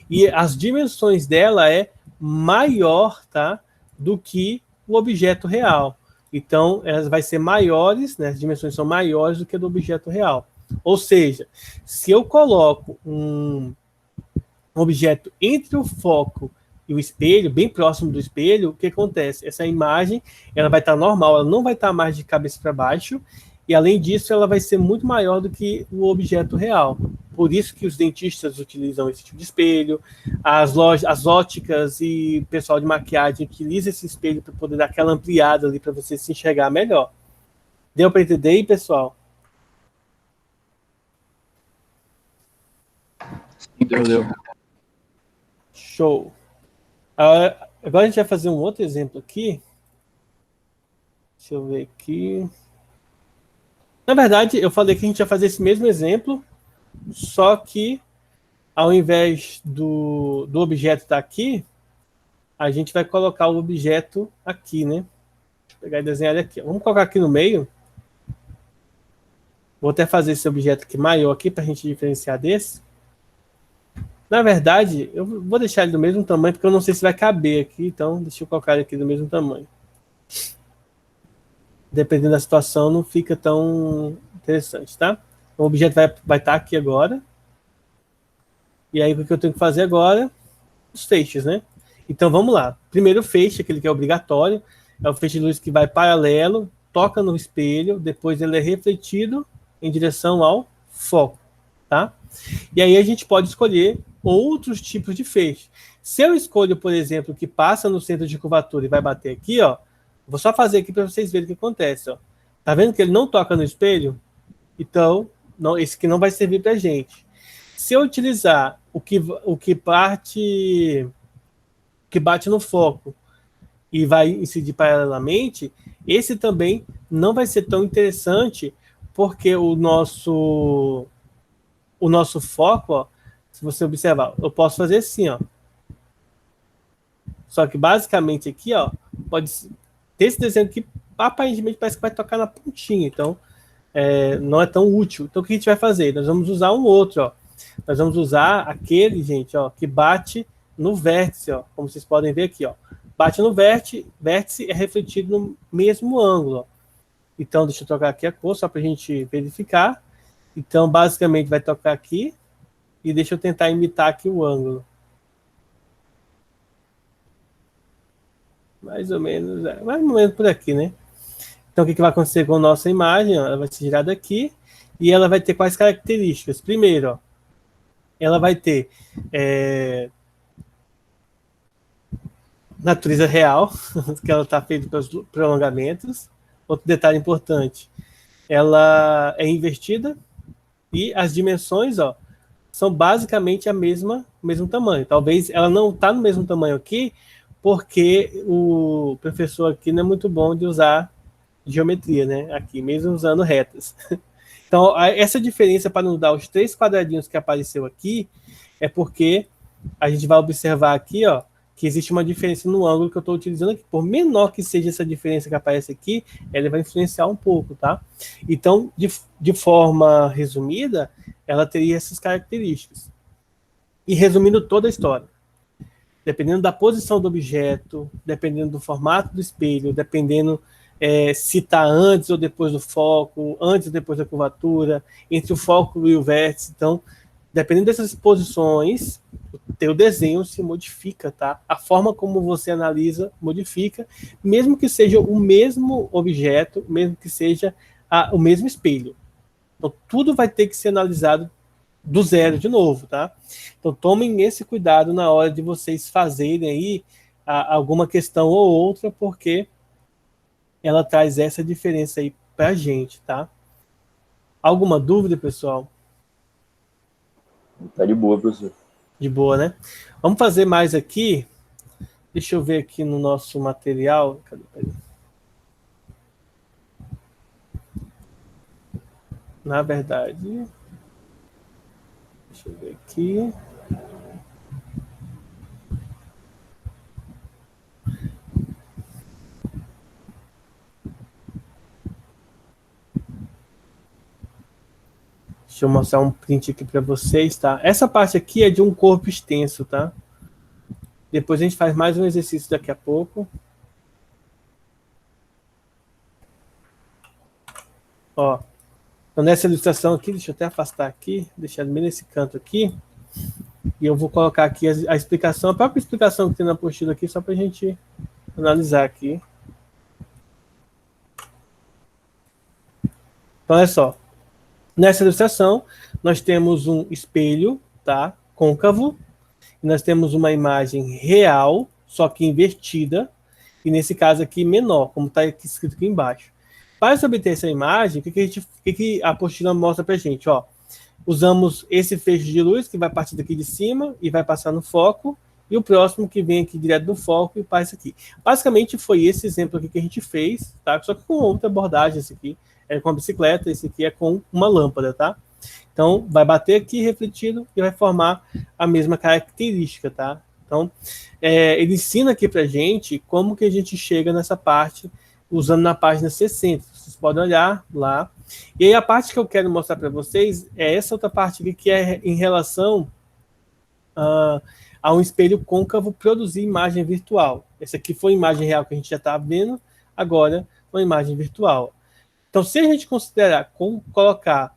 E as dimensões dela é maior, tá? Do que o objeto real. Então, elas vai ser maiores, né? As dimensões são maiores do que a do objeto real. Ou seja, se eu coloco um objeto entre o foco e o espelho, bem próximo do espelho, o que acontece? Essa imagem, ela vai estar normal, ela não vai estar mais de cabeça para baixo, e além disso, ela vai ser muito maior do que o objeto real. Por isso que os dentistas utilizam esse tipo de espelho, as lojas, as óticas e o pessoal de maquiagem utiliza esse espelho para poder dar aquela ampliada ali para você se enxergar melhor. Deu para entender aí, pessoal? Deu. Show. Agora a gente vai fazer um outro exemplo aqui. Deixa eu ver aqui. Na verdade, eu falei que a gente ia fazer esse mesmo exemplo, só que ao invés do objeto estar aqui, a gente vai colocar o objeto aqui, né? Deixa eu pegar e desenhar ele aqui. Vamos colocar aqui no meio. Vou até fazer esse objeto aqui maior aqui para a gente diferenciar desse. Na verdade, eu vou deixar ele do mesmo tamanho, porque eu não sei se vai caber aqui, então deixa eu colocar ele aqui do mesmo tamanho. Dependendo da situação, não fica tão interessante, tá? O objeto vai estar aqui agora. E aí, o que eu tenho que fazer agora? Os feixes, né? Então, vamos lá. Primeiro feixe, aquele que é obrigatório, é o feixe de luz que vai paralelo, toca no espelho, depois ele é refletido em direção ao foco, tá? E aí a gente pode escolher outros tipos de feixe. Se eu escolho, por exemplo, que passa no centro de curvatura e vai bater aqui, ó, vou só fazer aqui para vocês verem o que acontece, ó. Tá vendo que ele não toca no espelho? Então, não, esse aqui não vai servir para a gente. Se eu utilizar o que bate no foco e vai incidir paralelamente, esse também não vai ser tão interessante, porque o nosso foco, ó, se você observar, eu posso fazer assim, ó. Só que basicamente aqui, ó, pode ter esse desenho que aparentemente parece que vai tocar na pontinha, então não é tão útil. Então o que a gente vai fazer? Nós vamos usar um outro, ó. Nós vamos usar aquele, gente, ó, que bate no vértice, ó, como vocês podem ver aqui, ó. Bate no vértice é refletido no mesmo ângulo, ó. Então deixa eu trocar aqui a cor só para a gente verificar. Então basicamente vai tocar aqui. E deixa eu tentar imitar aqui o ângulo. Mais ou menos por aqui, né? Então, o que vai acontecer com a nossa imagem? Ó, ela vai ser girada aqui e ela vai ter quais características? Primeiro, ó, ela vai ter natureza real, que ela está feita pelos prolongamentos. Outro detalhe importante, ela é invertida e as dimensões, ó, são basicamente o mesmo tamanho. Talvez ela não está no mesmo tamanho aqui, porque o professor aqui não é muito bom de usar geometria, né? Aqui, mesmo usando retas. Então, essa diferença para nos dar os 3 quadradinhos que apareceu aqui, é porque a gente vai observar aqui, ó, que existe uma diferença no ângulo que eu estou utilizando aqui. Por menor que seja essa diferença que aparece aqui, ela vai influenciar um pouco, tá? Então, de forma resumida, ela teria essas características. E resumindo toda a história, dependendo da posição do objeto, dependendo do formato do espelho, dependendo se está antes ou depois do foco, antes ou depois da curvatura, entre o foco e o vértice. Então, dependendo dessas posições, o teu desenho se modifica, tá? A forma como você analisa modifica, mesmo que seja o mesmo objeto, mesmo que seja o mesmo espelho. Então, tudo vai ter que ser analisado do zero de novo, tá? Então, tomem esse cuidado na hora de vocês fazerem aí alguma questão ou outra, porque ela traz essa diferença aí pra gente, tá? Alguma dúvida, pessoal? Tá de boa, professor. De boa, né? Vamos fazer mais aqui. Deixa eu ver aqui no nosso material. Cadê? Na verdade, deixa eu ver aqui. Deixa eu mostrar um print aqui para vocês, tá? Essa parte aqui é de um corpo extenso, tá? Depois a gente faz mais um exercício daqui a pouco. Ó, então nessa ilustração aqui, deixa eu até afastar aqui, deixar bem nesse canto aqui. E eu vou colocar aqui a explicação, a própria explicação que tem na apostila aqui, só para a gente analisar aqui. Então, olha só. Nessa ilustração, nós temos um espelho, tá? Côncavo. E nós temos uma imagem real, só que invertida. E nesse caso aqui, menor, como está escrito aqui embaixo. Para se obter essa imagem, o que a apostila mostra para a gente? Ó, usamos esse feixe de luz que vai partir daqui de cima e vai passar no foco. E o próximo que vem aqui direto do foco e passa aqui. Basicamente foi esse exemplo aqui que a gente fez, tá? Só que com outra abordagem, esse aqui é com a bicicleta, esse aqui é com uma lâmpada, tá? Então, vai bater aqui refletido e vai formar a mesma característica, tá? Então, ele ensina aqui pra gente como que a gente chega nessa parte usando na página 60. Vocês podem olhar lá. E aí, a parte que eu quero mostrar para vocês é essa outra parte aqui, que é em relação a um espelho côncavo produzir imagem virtual. Essa aqui foi a imagem real que a gente já está vendo, agora uma imagem virtual. Então, se a gente considerar colocar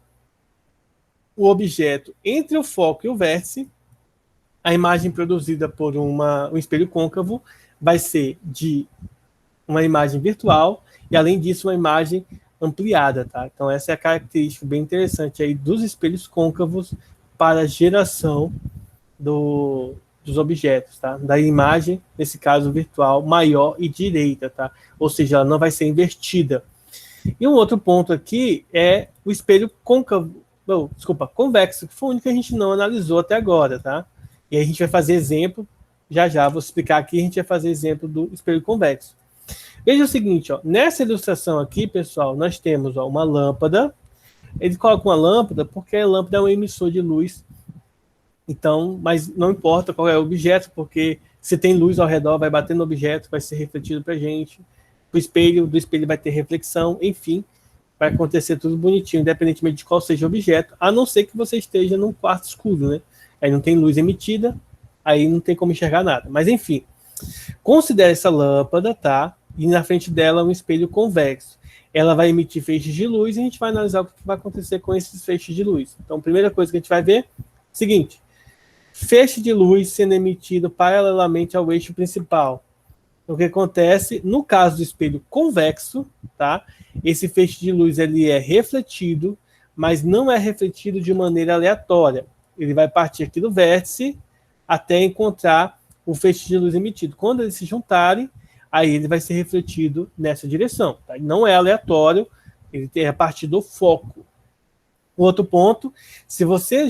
o objeto entre o foco e o vértice, a imagem produzida por um espelho côncavo vai ser de uma imagem virtual e, além disso, uma imagem ampliada, tá? Então, essa é a característica bem interessante aí dos espelhos côncavos para a geração dos objetos, tá? Da imagem, nesse caso virtual, maior e direita, tá? Ou seja, ela não vai ser invertida. E um outro ponto aqui é o espelho côncavo, convexo, que foi o único que a gente não analisou até agora, tá? E aí a gente vai fazer exemplo, já vou explicar aqui, a gente vai fazer exemplo do espelho convexo. Veja o seguinte, ó, nessa ilustração aqui, pessoal, nós temos uma lâmpada. Ele coloca uma lâmpada porque a lâmpada é um emissor de luz. Então, mas não importa qual é o objeto, porque se tem luz ao redor, vai bater no objeto, vai ser refletido para a gente. O espelho, do espelho vai ter reflexão, enfim, vai acontecer tudo bonitinho, independentemente de qual seja o objeto, a não ser que você esteja num quarto escuro, né? Aí não tem luz emitida, aí não tem como enxergar nada. Mas, enfim, considere essa lâmpada, tá? E na frente dela um espelho convexo. Ela vai emitir feixes de luz e a gente vai analisar o que vai acontecer com esses feixes de luz. Então, a primeira coisa que a gente vai ver é o seguinte: feixe de luz sendo emitido paralelamente ao eixo principal. O que acontece, no caso do espelho convexo, tá? Esse feixe de luz ele é refletido, mas não é refletido de maneira aleatória. Ele vai partir aqui do vértice até encontrar o feixe de luz emitido. Quando eles se juntarem, aí ele vai ser refletido nessa direção. Tá? Não é aleatório, ele é a partir do foco. Outro ponto, se você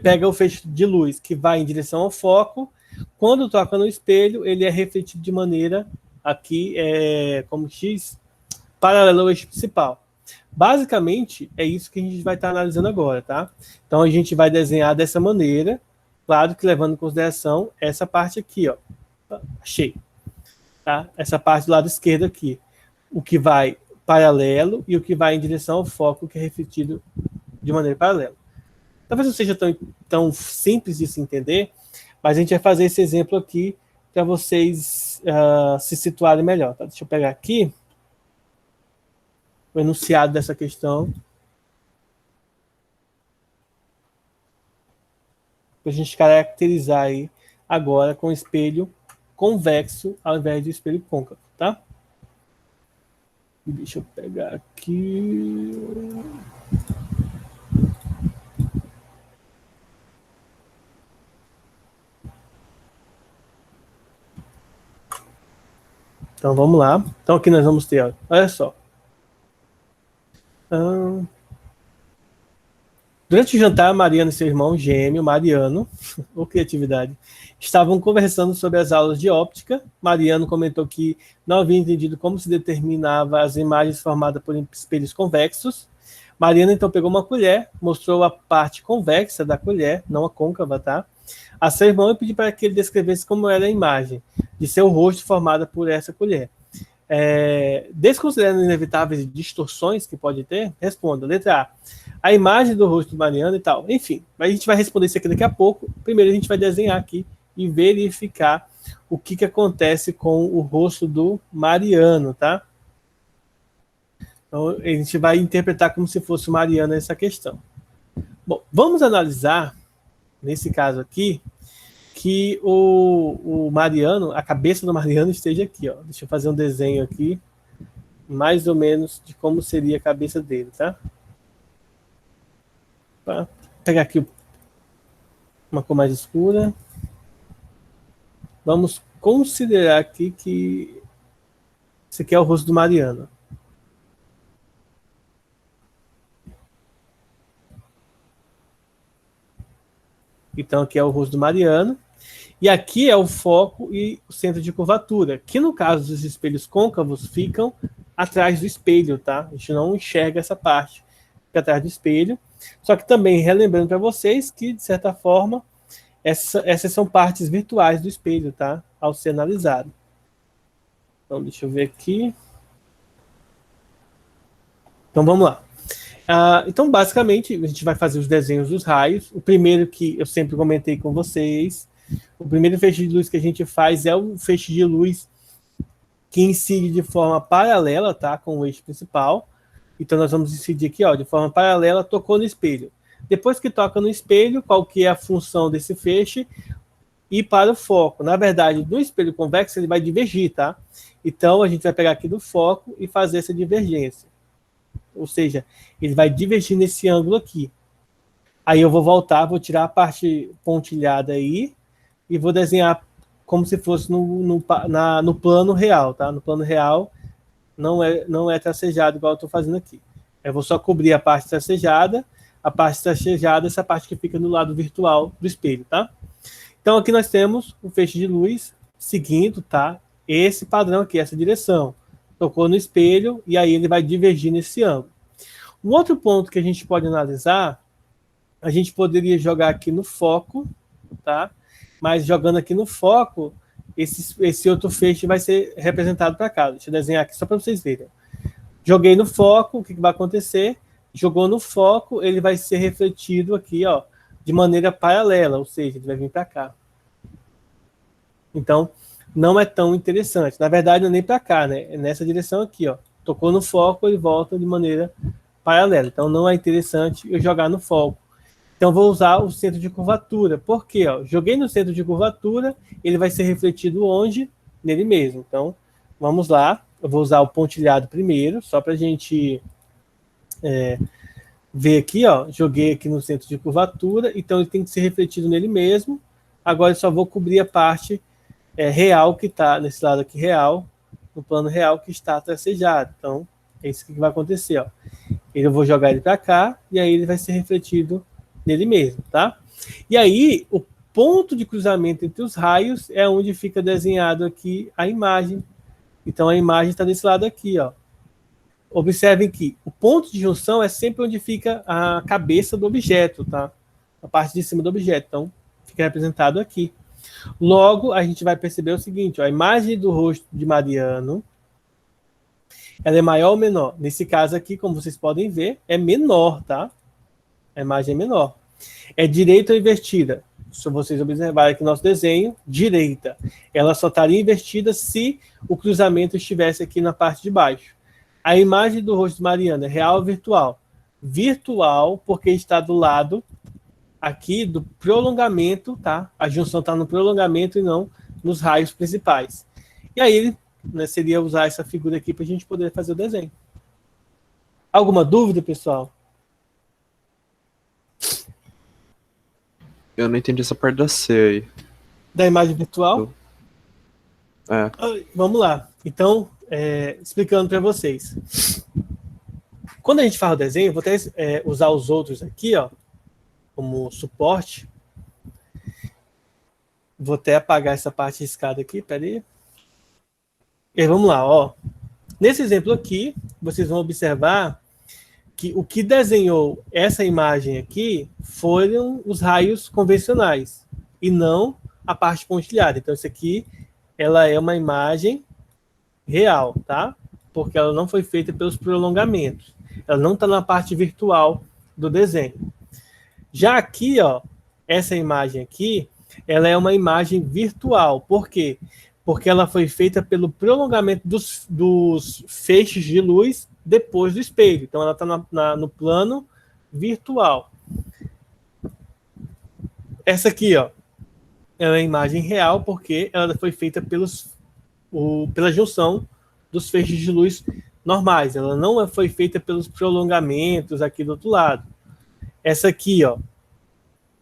pega o feixe de luz que vai em direção ao foco, quando toca no espelho, ele é refletido de maneira, aqui, como X, paralela ao eixo principal. Basicamente, é isso que a gente vai estar analisando agora, tá? Então, a gente vai desenhar dessa maneira, claro que levando em consideração essa parte aqui, ó. Achei. Tá? Essa parte do lado esquerdo aqui. O que vai paralelo e o que vai em direção ao foco, que é refletido de maneira paralela. Talvez não seja tão simples de se entender, mas a gente vai fazer esse exemplo aqui para vocês se situarem melhor. Tá? Deixa eu pegar aqui o enunciado dessa questão, para a gente caracterizar aí agora com espelho convexo ao invés de espelho côncavo, tá? Deixa eu pegar aqui. Então vamos lá. Então aqui nós vamos ter, ó, olha só. Durante o jantar, Mariana e seu irmão gêmeo, Mariano, ou criatividade, estavam conversando sobre as aulas de óptica. Mariano comentou que não havia entendido como se determinava as imagens formadas por espelhos convexos. Mariana então pegou uma colher, mostrou a parte convexa da colher, não a côncava, tá? A seu irmão e pediu para que ele descrevesse como era a imagem de seu rosto formada por essa colher. Desconsiderando inevitáveis distorções que pode ter, responda. Letra A imagem do rosto do Mariano e tal. Enfim, a gente vai responder isso aqui daqui a pouco. Primeiro a gente vai desenhar aqui e verificar o que acontece com o rosto do Mariano, tá? Então, a gente vai interpretar como se fosse o Mariano essa questão. Bom, vamos analisar, nesse caso aqui, que o Mariano, a cabeça do Mariano esteja aqui, ó. Deixa eu fazer um desenho aqui, mais ou menos, de como seria a cabeça dele, tá? Vou pegar aqui uma cor mais escura. Vamos considerar aqui que esse aqui é o rosto do Mariano. Então aqui é o rosto do Mariano. E aqui é o foco e o centro de curvatura, que no caso dos espelhos côncavos ficam atrás do espelho, tá? A gente não enxerga essa parte, fica atrás do espelho. Só que também relembrando para vocês que, de certa forma, essas são partes virtuais do espelho, tá? Ao ser analisado. Então, deixa eu ver aqui. Então, vamos lá. Então, basicamente, a gente vai fazer os desenhos dos raios. O primeiro que eu sempre comentei com vocês, o primeiro feixe de luz que a gente faz é o feixe de luz que incide de forma paralela, tá? Com o eixo principal. Então, nós vamos incidir aqui, ó, de forma paralela, tocou no espelho. Depois que toca no espelho, qual que é a função desse feixe? Ir para o foco. Na verdade, no espelho convexo, ele vai divergir, tá? Então, a gente vai pegar aqui do foco e fazer essa divergência. Ou seja, ele vai divergir nesse ângulo aqui. Aí eu vou voltar, vou tirar a parte pontilhada aí e vou desenhar como se fosse no plano real, tá? No plano real não é tracejado igual eu estou fazendo aqui. Eu vou só cobrir a parte tracejada, essa parte que fica no lado virtual do espelho, tá? Então aqui nós temos o feixe de luz seguindo, tá? Esse padrão aqui, essa direção. Tocou no espelho e aí ele vai divergir nesse ângulo. Um outro ponto que a gente pode analisar, a gente poderia jogar aqui no foco, tá? Mas jogando aqui no foco, esse outro feixe vai ser representado para cá. Deixa eu desenhar aqui só para vocês verem. Joguei no foco, o que vai acontecer? Jogou no foco, ele vai ser refletido aqui, ó, de maneira paralela, ou seja, ele vai vir para cá. Então, não é tão interessante. Na verdade, não é nem para cá, né? É nessa direção aqui, ó. Tocou no foco, ele volta de maneira paralela. Então, não é interessante eu jogar no foco. Então, vou usar o centro de curvatura. Por quê? Ó, joguei no centro de curvatura, ele vai ser refletido onde? Nele mesmo. Então, vamos lá. Eu vou usar o pontilhado primeiro, só para a gente ver aqui, ó. Joguei aqui no centro de curvatura, então ele tem que ser refletido nele mesmo. Agora, eu só vou cobrir a parte real que está nesse lado aqui, real, no plano real que está tracejado. Então, é isso que vai acontecer, ó. Eu vou jogar ele para cá, e aí ele vai ser refletido nele mesmo, tá? E aí, o ponto de cruzamento entre os raios é onde fica desenhado aqui a imagem. Então, a imagem está desse lado aqui, ó. Observem que o ponto de junção é sempre onde fica a cabeça do objeto, tá? A parte de cima do objeto. Então, fica representado aqui. Logo, a gente vai perceber o seguinte, ó, a imagem do rosto de Mariano, ela é maior ou menor? Nesse caso aqui, como vocês podem ver, é menor, tá? A imagem é menor. É direita ou invertida? Se vocês observarem aqui no nosso desenho, direita. Ela só estaria invertida se o cruzamento estivesse aqui na parte de baixo. A imagem do rosto de Mariano é real ou virtual? Virtual, porque está do lado aqui do prolongamento, tá? A junção está no prolongamento e não nos raios principais. E aí ele né, seria usar essa figura aqui para a gente poder fazer o desenho. Alguma dúvida, pessoal? Eu não entendi essa parte da C aí. Da imagem virtual? É. Vamos lá. Então, explicando para vocês. Quando a gente faz o desenho, eu vou até usar os outros aqui, ó, como suporte. Vou até apagar essa parte riscada aqui, peraí. E aí, vamos lá, ó. Nesse exemplo aqui, vocês vão observar que o que desenhou essa imagem aqui foram os raios convencionais e não a parte pontilhada. Então, isso aqui, ela é uma imagem real, tá? Porque ela não foi feita pelos prolongamentos. Ela não está na parte virtual do desenho. Já aqui, ó, essa imagem aqui, ela é uma imagem virtual. Por quê? Porque ela foi feita pelo prolongamento dos feixes de luz depois do espelho. Então, ela está no plano virtual. Essa aqui, ó, é uma imagem real porque ela foi feita pela junção dos feixes de luz normais. Ela não foi feita pelos prolongamentos aqui do outro lado. Essa aqui, ó,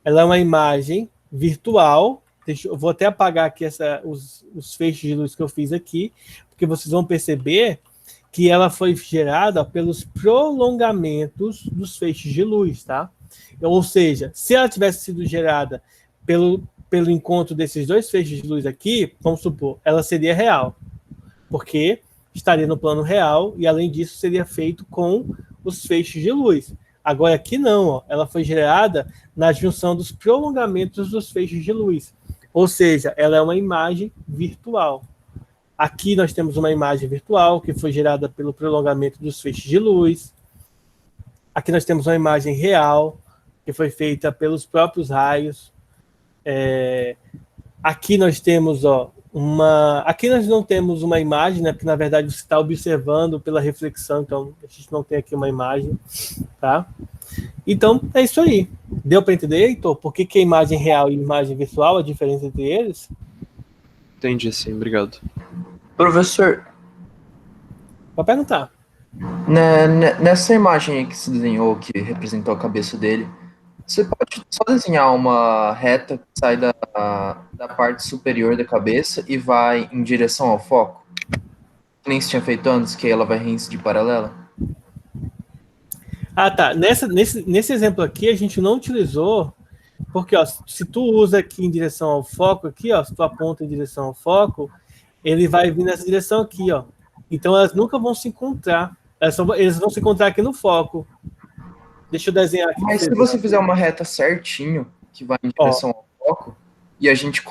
ela é uma imagem virtual. Eu vou até apagar aqui os feixes de luz que eu fiz aqui, porque vocês vão perceber que ela foi gerada pelos prolongamentos dos feixes de luz, tá? Ou seja, se ela tivesse sido gerada pelo encontro desses dois feixes de luz aqui, vamos supor, ela seria real, porque estaria no plano real e, além disso, seria feito com os feixes de luz. Agora, aqui não, ó, ela foi gerada na junção dos prolongamentos dos feixes de luz. Ou seja, ela é uma imagem virtual. Aqui nós temos uma imagem virtual que foi gerada pelo prolongamento dos feixes de luz. Aqui nós temos uma imagem real que foi feita pelos próprios raios. Aqui nós temos, ó, aqui nós não temos uma imagem, né? Porque na verdade você está observando pela reflexão, então a gente não tem aqui uma imagem, tá? Então é isso aí. Deu para entender, Heitor? Por que é imagem real e imagem virtual, a diferença entre eles? Entendi, sim, obrigado. Professor, Pode perguntar. Nessa imagem aí que se desenhou, que representou a cabeça dele, você pode só desenhar uma reta que sai da parte superior da cabeça e vai em direção ao foco? Nem se tinha feito antes, que ela vai reincidir paralela? Ah, tá. Nesse exemplo aqui, a gente não utilizou, porque, ó, se tu usa aqui em direção ao foco, aqui, ó, se tu aponta em direção ao foco, ele vai vir nessa direção aqui, ó. Então, elas nunca vão se encontrar. Eles vão se encontrar aqui no foco. Deixa eu desenhar aqui. Mas se você fizer uma reta certinho, que vai em direção ao foco, e a gente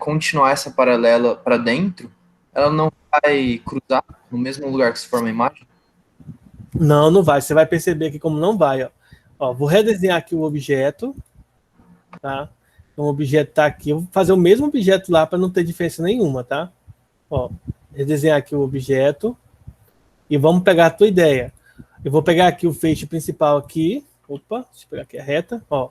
continuar essa paralela para dentro, ela não vai cruzar no mesmo lugar que se forma a imagem? Não, não vai. Você vai perceber aqui como não vai, ó. Ó, vou redesenhar aqui o objeto, tá? Então, o objeto está aqui. Eu vou fazer o mesmo objeto lá para não ter diferença nenhuma, tá? Ó, redesenhar aqui o objeto e vamos pegar a tua ideia. Eu vou pegar aqui o feixe principal aqui. Opa, deixa eu pegar aqui a reta. Ó,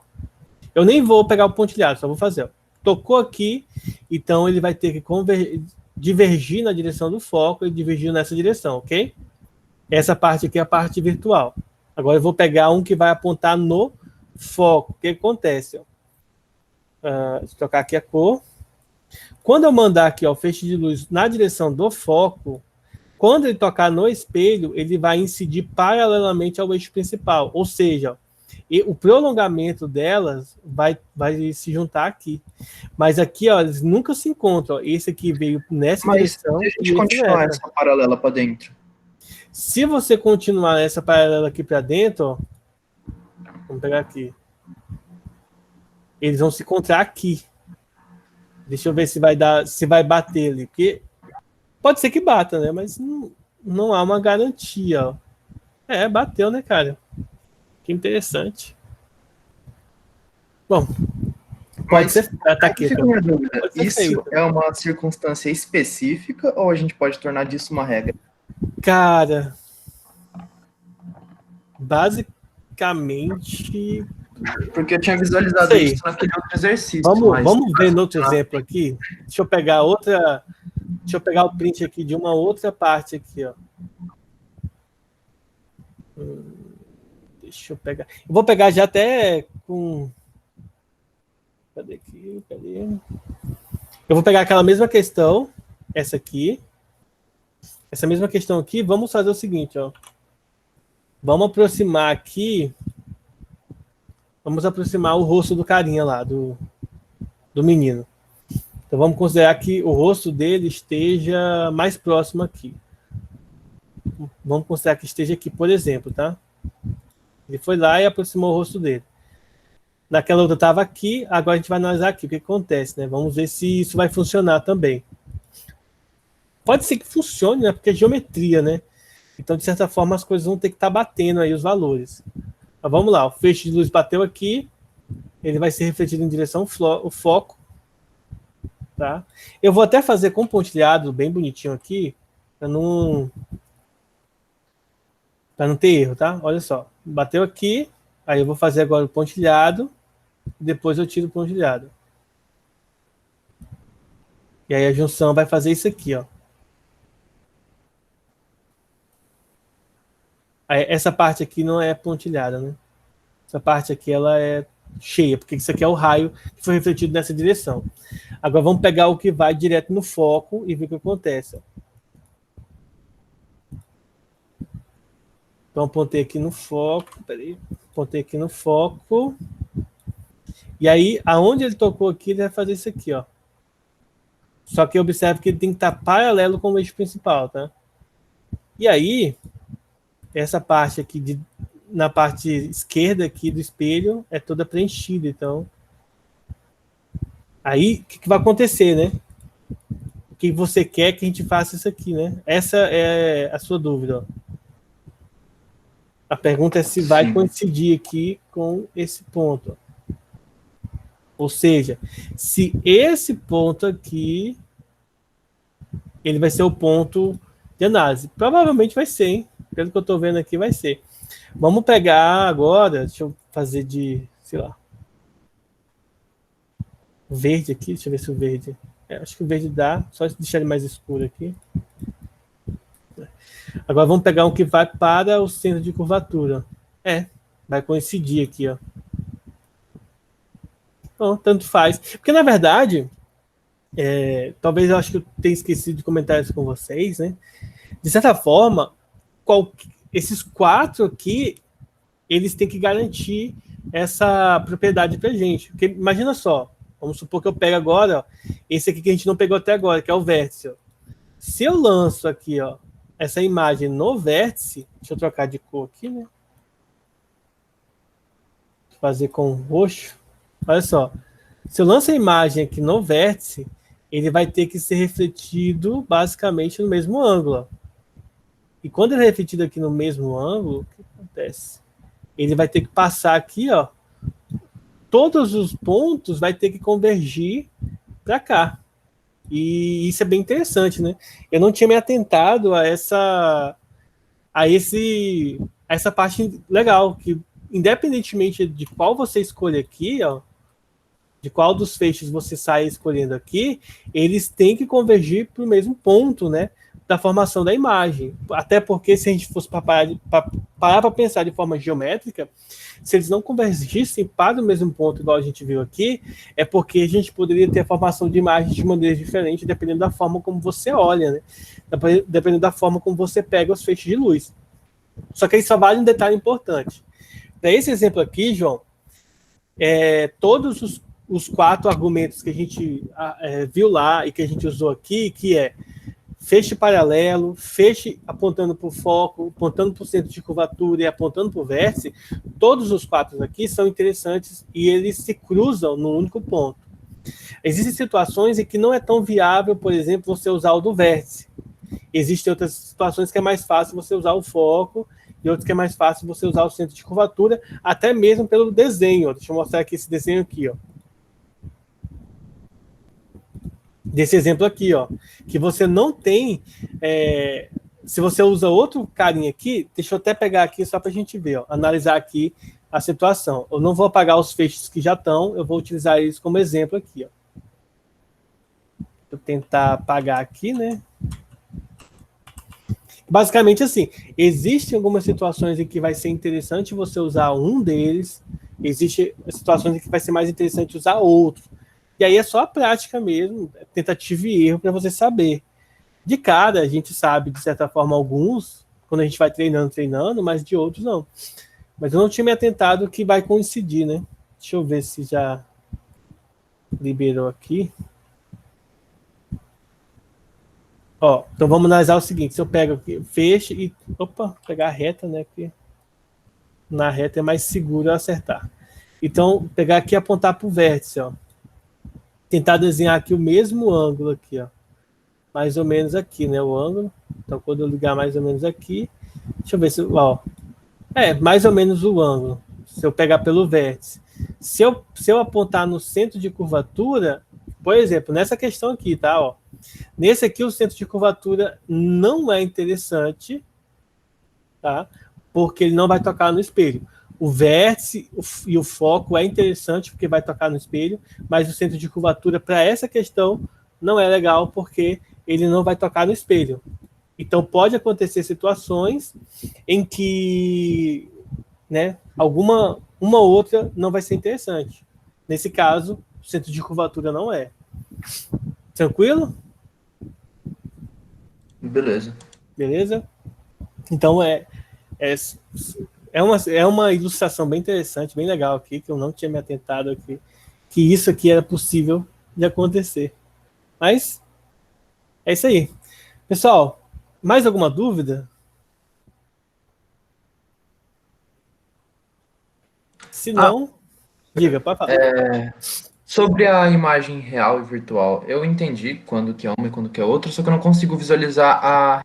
eu nem vou pegar o pontilhado, só vou fazer. Ó. Tocou aqui, então ele vai ter que divergir na direção do foco e divergir nessa direção, ok? Essa parte aqui é a parte virtual. Agora eu vou pegar um que vai apontar no foco. O que acontece? Ó? Deixa eu trocar aqui a cor. Quando eu mandar aqui ó, o feixe de luz na direção do foco, quando ele tocar no espelho, ele vai incidir paralelamente ao eixo principal. Ou seja, o prolongamento delas vai se juntar aqui. Mas aqui, ó, eles nunca se encontram. Ó. Esse aqui veio nessa direção. Mas se a gente continuar essa paralela para dentro? Se você continuar essa paralela aqui para dentro, ó, vamos pegar aqui. Eles vão se encontrar aqui. Deixa eu ver se vai bater ali. Porque pode ser que bata, né? Mas não há uma garantia. Ó. Bateu, né, cara? Que interessante. Bom, pode ser. Tá aqui. Fica uma dúvida. Isso é uma circunstância específica ou a gente pode tornar disso uma regra? Cara, basicamente. Porque eu tinha visualizado isso naquele outro exercício. Vamos ver no outro exemplo aqui. Deixa eu pegar Deixa eu pegar o print aqui de uma outra parte aqui, ó. Deixa eu pegar. Eu vou pegar já até com... Cadê aqui? Cadê? Eu vou pegar aquela mesma questão, essa aqui. Essa mesma questão aqui, vamos fazer o seguinte, ó. Vamos aproximar aqui. Vamos aproximar o rosto do carinha lá, do menino. Então vamos considerar que o rosto dele esteja mais próximo aqui. Vamos considerar que esteja aqui, por exemplo, tá? Ele foi lá e aproximou o rosto dele. Naquela outra estava aqui, agora a gente vai analisar aqui o que acontece, né? Vamos ver se isso vai funcionar também. Pode ser que funcione, né? Porque é geometria, né? Então, de certa forma, as coisas vão ter que estar batendo aí os valores. Mas vamos lá, o feixe de luz bateu aqui, ele vai ser refletido em direção ao foco. Tá? Eu vou até fazer com pontilhado bem bonitinho aqui, para não ter erro, tá? Olha só, bateu aqui, aí eu vou fazer agora o pontilhado, depois eu tiro o pontilhado. E aí a junção vai fazer isso aqui, ó. Aí, essa parte aqui não é pontilhada, né? Essa parte aqui ela é cheia, porque isso aqui é o raio que foi refletido nessa direção. Agora vamos pegar o que vai direto no foco e ver o que acontece. Ó. Então apontei aqui no foco, peraí, apontei aqui no foco. E aí, aonde ele tocou aqui, ele vai fazer isso aqui, ó. Só que observe que ele tem que estar paralelo com o eixo principal, tá? E aí, essa parte aqui, na parte esquerda aqui do espelho, é toda preenchida, então... Aí, o que vai acontecer, né? O que você quer que a gente faça isso aqui, né? Essa é a sua dúvida, ó. A pergunta é se vai coincidir aqui com esse ponto, ó. Ou seja, se esse ponto aqui, ele vai ser o ponto de análise. Provavelmente vai ser, hein? Pelo que eu estou vendo aqui, vai ser. Vamos pegar agora, deixa eu fazer de, sei lá, verde aqui, deixa eu ver se o verde... acho que o verde dá, só deixar ele mais escuro aqui. Agora vamos pegar um que vai para o centro de curvatura. Vai coincidir aqui, ó. Então, tanto faz. Porque, na verdade, talvez eu acho que eu tenha esquecido de comentar isso com vocês, né? De certa forma, esses 4 aqui, eles têm que garantir essa propriedade pra gente. Porque, imagina só, vamos supor que eu pego agora, ó, esse aqui que a gente não pegou até agora, que é o vértice. Ó. Se eu lanço aqui, ó, essa imagem no vértice, deixa eu trocar de cor aqui, né? Vou fazer com roxo. Olha só, se eu lanço a imagem aqui no vértice, ele vai ter que ser refletido basicamente no mesmo ângulo. E quando ele é refletido aqui no mesmo ângulo, o que acontece? Ele vai ter que passar aqui, ó. Todos os pontos vai ter que convergir para cá. E isso é bem interessante, né? Eu não tinha me atentado a essa parte legal, que independentemente de qual você escolha aqui, ó, de qual dos feixes você sai escolhendo aqui, eles têm que convergir para o mesmo ponto, né, da formação da imagem. Até porque se a gente fosse parar para pensar de forma geométrica, se eles não convergissem para o mesmo ponto, igual a gente viu aqui, é porque a gente poderia ter a formação de imagens de maneira diferente, dependendo da forma como você olha, né? Dependendo da forma como você pega os feixes de luz. Só que aí só vale um detalhe importante. Para esse exemplo aqui, João, todos os 4 argumentos que a gente viu lá e que a gente usou aqui, que é feixe paralelo, feixe apontando para o foco, apontando para o centro de curvatura e apontando para o vértice, todos os 4 aqui são interessantes e eles se cruzam no único ponto. Existem situações em que não é tão viável, por exemplo, você usar o do vértice. Existem outras situações que é mais fácil você usar o foco e outras que é mais fácil você usar o centro de curvatura, até mesmo pelo desenho. Deixa eu mostrar aqui esse desenho aqui, ó. Desse exemplo aqui, ó, que você não tem, se você usa outro carinha aqui, deixa eu até pegar aqui só para a gente ver, ó, analisar aqui a situação. Eu não vou apagar os feixes que já estão, eu vou utilizar eles como exemplo aqui, ó. eu tentar apagar aqui, né? Basicamente assim, existem algumas situações em que vai ser interessante você usar um deles, existem situações em que vai ser mais interessante usar outro. E aí é só a prática mesmo, tentativa e erro para você saber. De cada, a gente sabe, de certa forma, alguns, quando a gente vai treinando, mas de outros não. Mas eu não tinha me atentado que vai coincidir, né? Deixa eu ver se já liberou aqui. Ó, então vamos analisar o seguinte: se eu pego aqui, fecho e. Opa, pegar a reta, né? Porque na reta é mais seguro eu acertar. Então, pegar aqui e apontar para o vértice, ó. Tentar desenhar aqui o mesmo ângulo aqui, ó. Mais ou menos aqui, né? O ângulo. Então, quando eu ligar mais ou menos aqui. Deixa eu ver se. Ó. É, mais ou menos o ângulo. Se eu pegar pelo vértice. Se eu apontar no centro de curvatura, por exemplo, nessa questão aqui, tá? Ó. Nesse aqui, o centro de curvatura não é interessante, tá? Porque ele não vai tocar no espelho. O vértice e o foco é interessante porque vai tocar no espelho, mas o centro de curvatura para essa questão não é legal porque ele não vai tocar no espelho. Então pode acontecer situações em que, né, uma outra não vai ser interessante. Nesse caso, o centro de curvatura não é. Tranquilo? Beleza. Beleza? Então é, é uma ilustração bem interessante, bem legal aqui, que eu não tinha me atentado aqui, que isso aqui era possível de acontecer. Mas é isso aí. Pessoal, mais alguma dúvida? Se não, diga, pode falar. Sobre a imagem real e virtual, eu entendi quando que é uma e quando que é outra, só que eu não consigo visualizar a...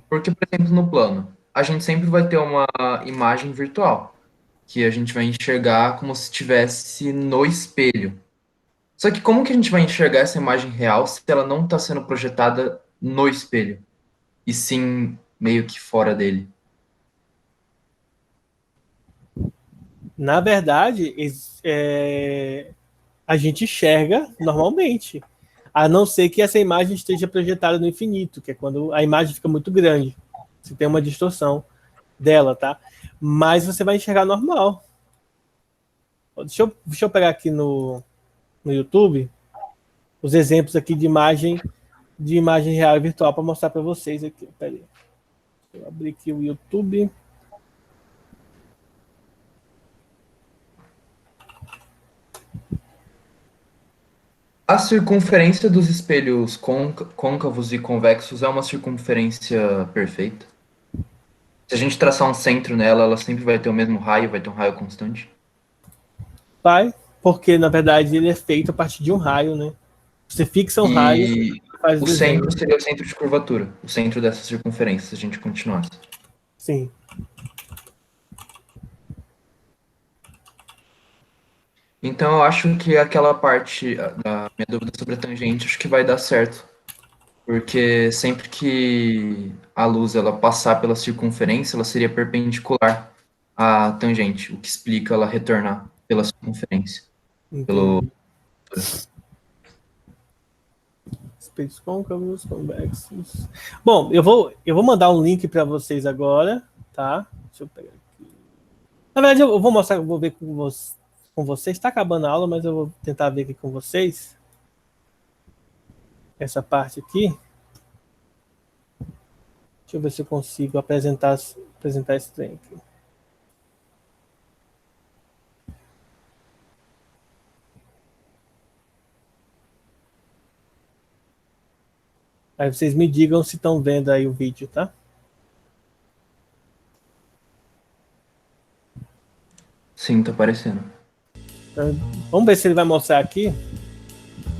Porque, por exemplo, no plano, a gente sempre vai ter uma imagem virtual, que a gente vai enxergar como se estivesse no espelho. Só que como que a gente vai enxergar essa imagem real se ela não está sendo projetada no espelho, e sim meio que fora dele? Na verdade, a gente enxerga normalmente, a não ser que essa imagem esteja projetada no infinito, que é quando a imagem fica muito grande. Você tem uma distorção dela, tá? Mas você vai enxergar normal. Deixa eu pegar aqui no YouTube os exemplos aqui de imagem real e virtual para mostrar para vocês aqui. Pera aí. Deixa eu abrir aqui o YouTube. A circunferência dos espelhos côncavos e convexos é uma circunferência perfeita? Se a gente traçar um centro nela, ela sempre vai ter o mesmo raio, vai ter um raio constante? Vai, porque na verdade ele é feito a partir de um raio, né? Você fixa um raio E e faz o o desenho. centro seria o centro de curvatura, o centro dessa circunferência, se a gente continuasse. Sim. Então eu acho que aquela parte da minha dúvida sobre a tangente, acho que vai dar certo. Porque sempre que a luz ela passar pela circunferência, ela seria perpendicular à tangente, o que explica ela retornar pela circunferência. Entendi. Espelhos côncavos, convexos. Bom, eu vou mandar um link para vocês agora, tá? Deixa eu pegar aqui. Na verdade, eu vou mostrar, eu vou ver com vocês. Está acabando a aula, mas eu vou tentar ver aqui com vocês. Essa parte aqui. Deixa eu ver se eu consigo apresentar esse trem aqui. Aí vocês me digam se estão vendo aí o vídeo, tá? Sim, tá aparecendo. Então, vamos ver se ele vai mostrar aqui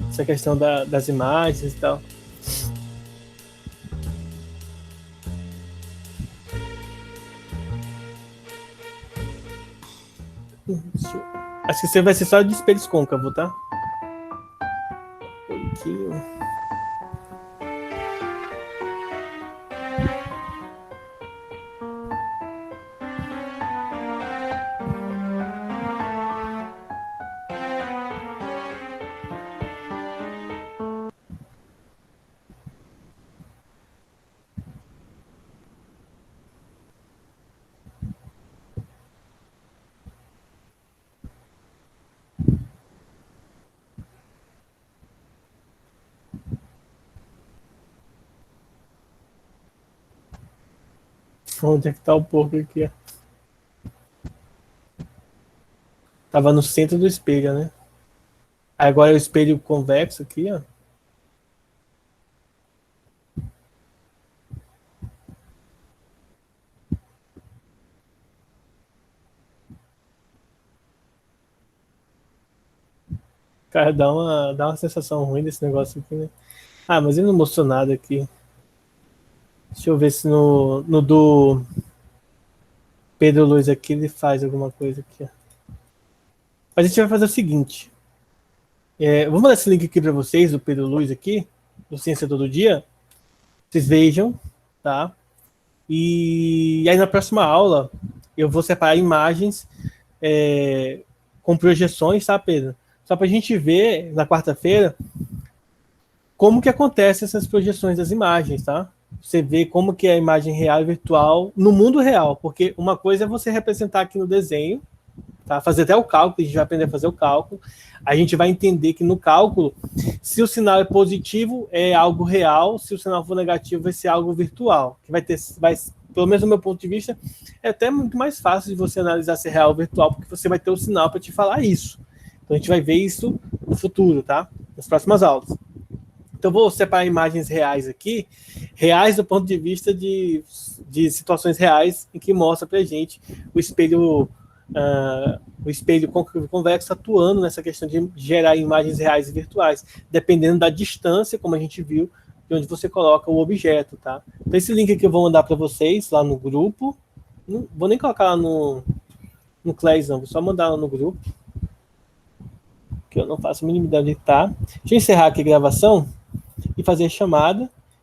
essa questão das imagens e tal. Acho que você vai ser só de espelhos côncavos, tá? Um pouquinho. Onde é que tá o porco aqui, ó? Tava no centro do espelho, né? Agora é o espelho convexo aqui, ó. Cara, dá uma sensação ruim desse negócio aqui, né? Ah, mas ele não mostrou nada aqui. Deixa eu ver se no do Pedro Luiz aqui ele faz alguma coisa aqui, ó. Mas a gente vai fazer o seguinte. Eu vou mandar esse link aqui para vocês, do Pedro Luiz aqui, do Ciência Todo Dia. Vocês vejam, tá? E aí na próxima aula eu vou separar imagens com projeções, tá, Pedro? Só para a gente ver na quarta-feira como que acontecem essas projeções das imagens, tá? Você vê como que é a imagem real e virtual no mundo real, porque uma coisa é você representar aqui no desenho, tá? Fazer até o cálculo, a gente vai aprender a fazer o cálculo. A gente vai entender que no cálculo, se o sinal é positivo, é algo real, se o sinal for negativo, vai ser algo virtual. Que pelo menos do meu ponto de vista, é até muito mais fácil de você analisar se é real ou virtual, porque você vai ter o sinal para te falar isso. Então a gente vai ver isso no futuro, tá? Nas próximas aulas. Então eu vou separar imagens reais aqui, reais do ponto de vista de situações reais, em que mostra pra gente o espelho convexo atuando nessa questão de gerar imagens reais e virtuais, dependendo da distância, como a gente viu, de onde você coloca o objeto, tá? Então esse link aqui eu vou mandar para vocês lá no grupo. Não vou nem colocar lá no Class, não, vou só mandar lá no grupo, que eu não faço a mínima ideia de tá. Deixa eu encerrar aqui a gravação e fazer a chamada.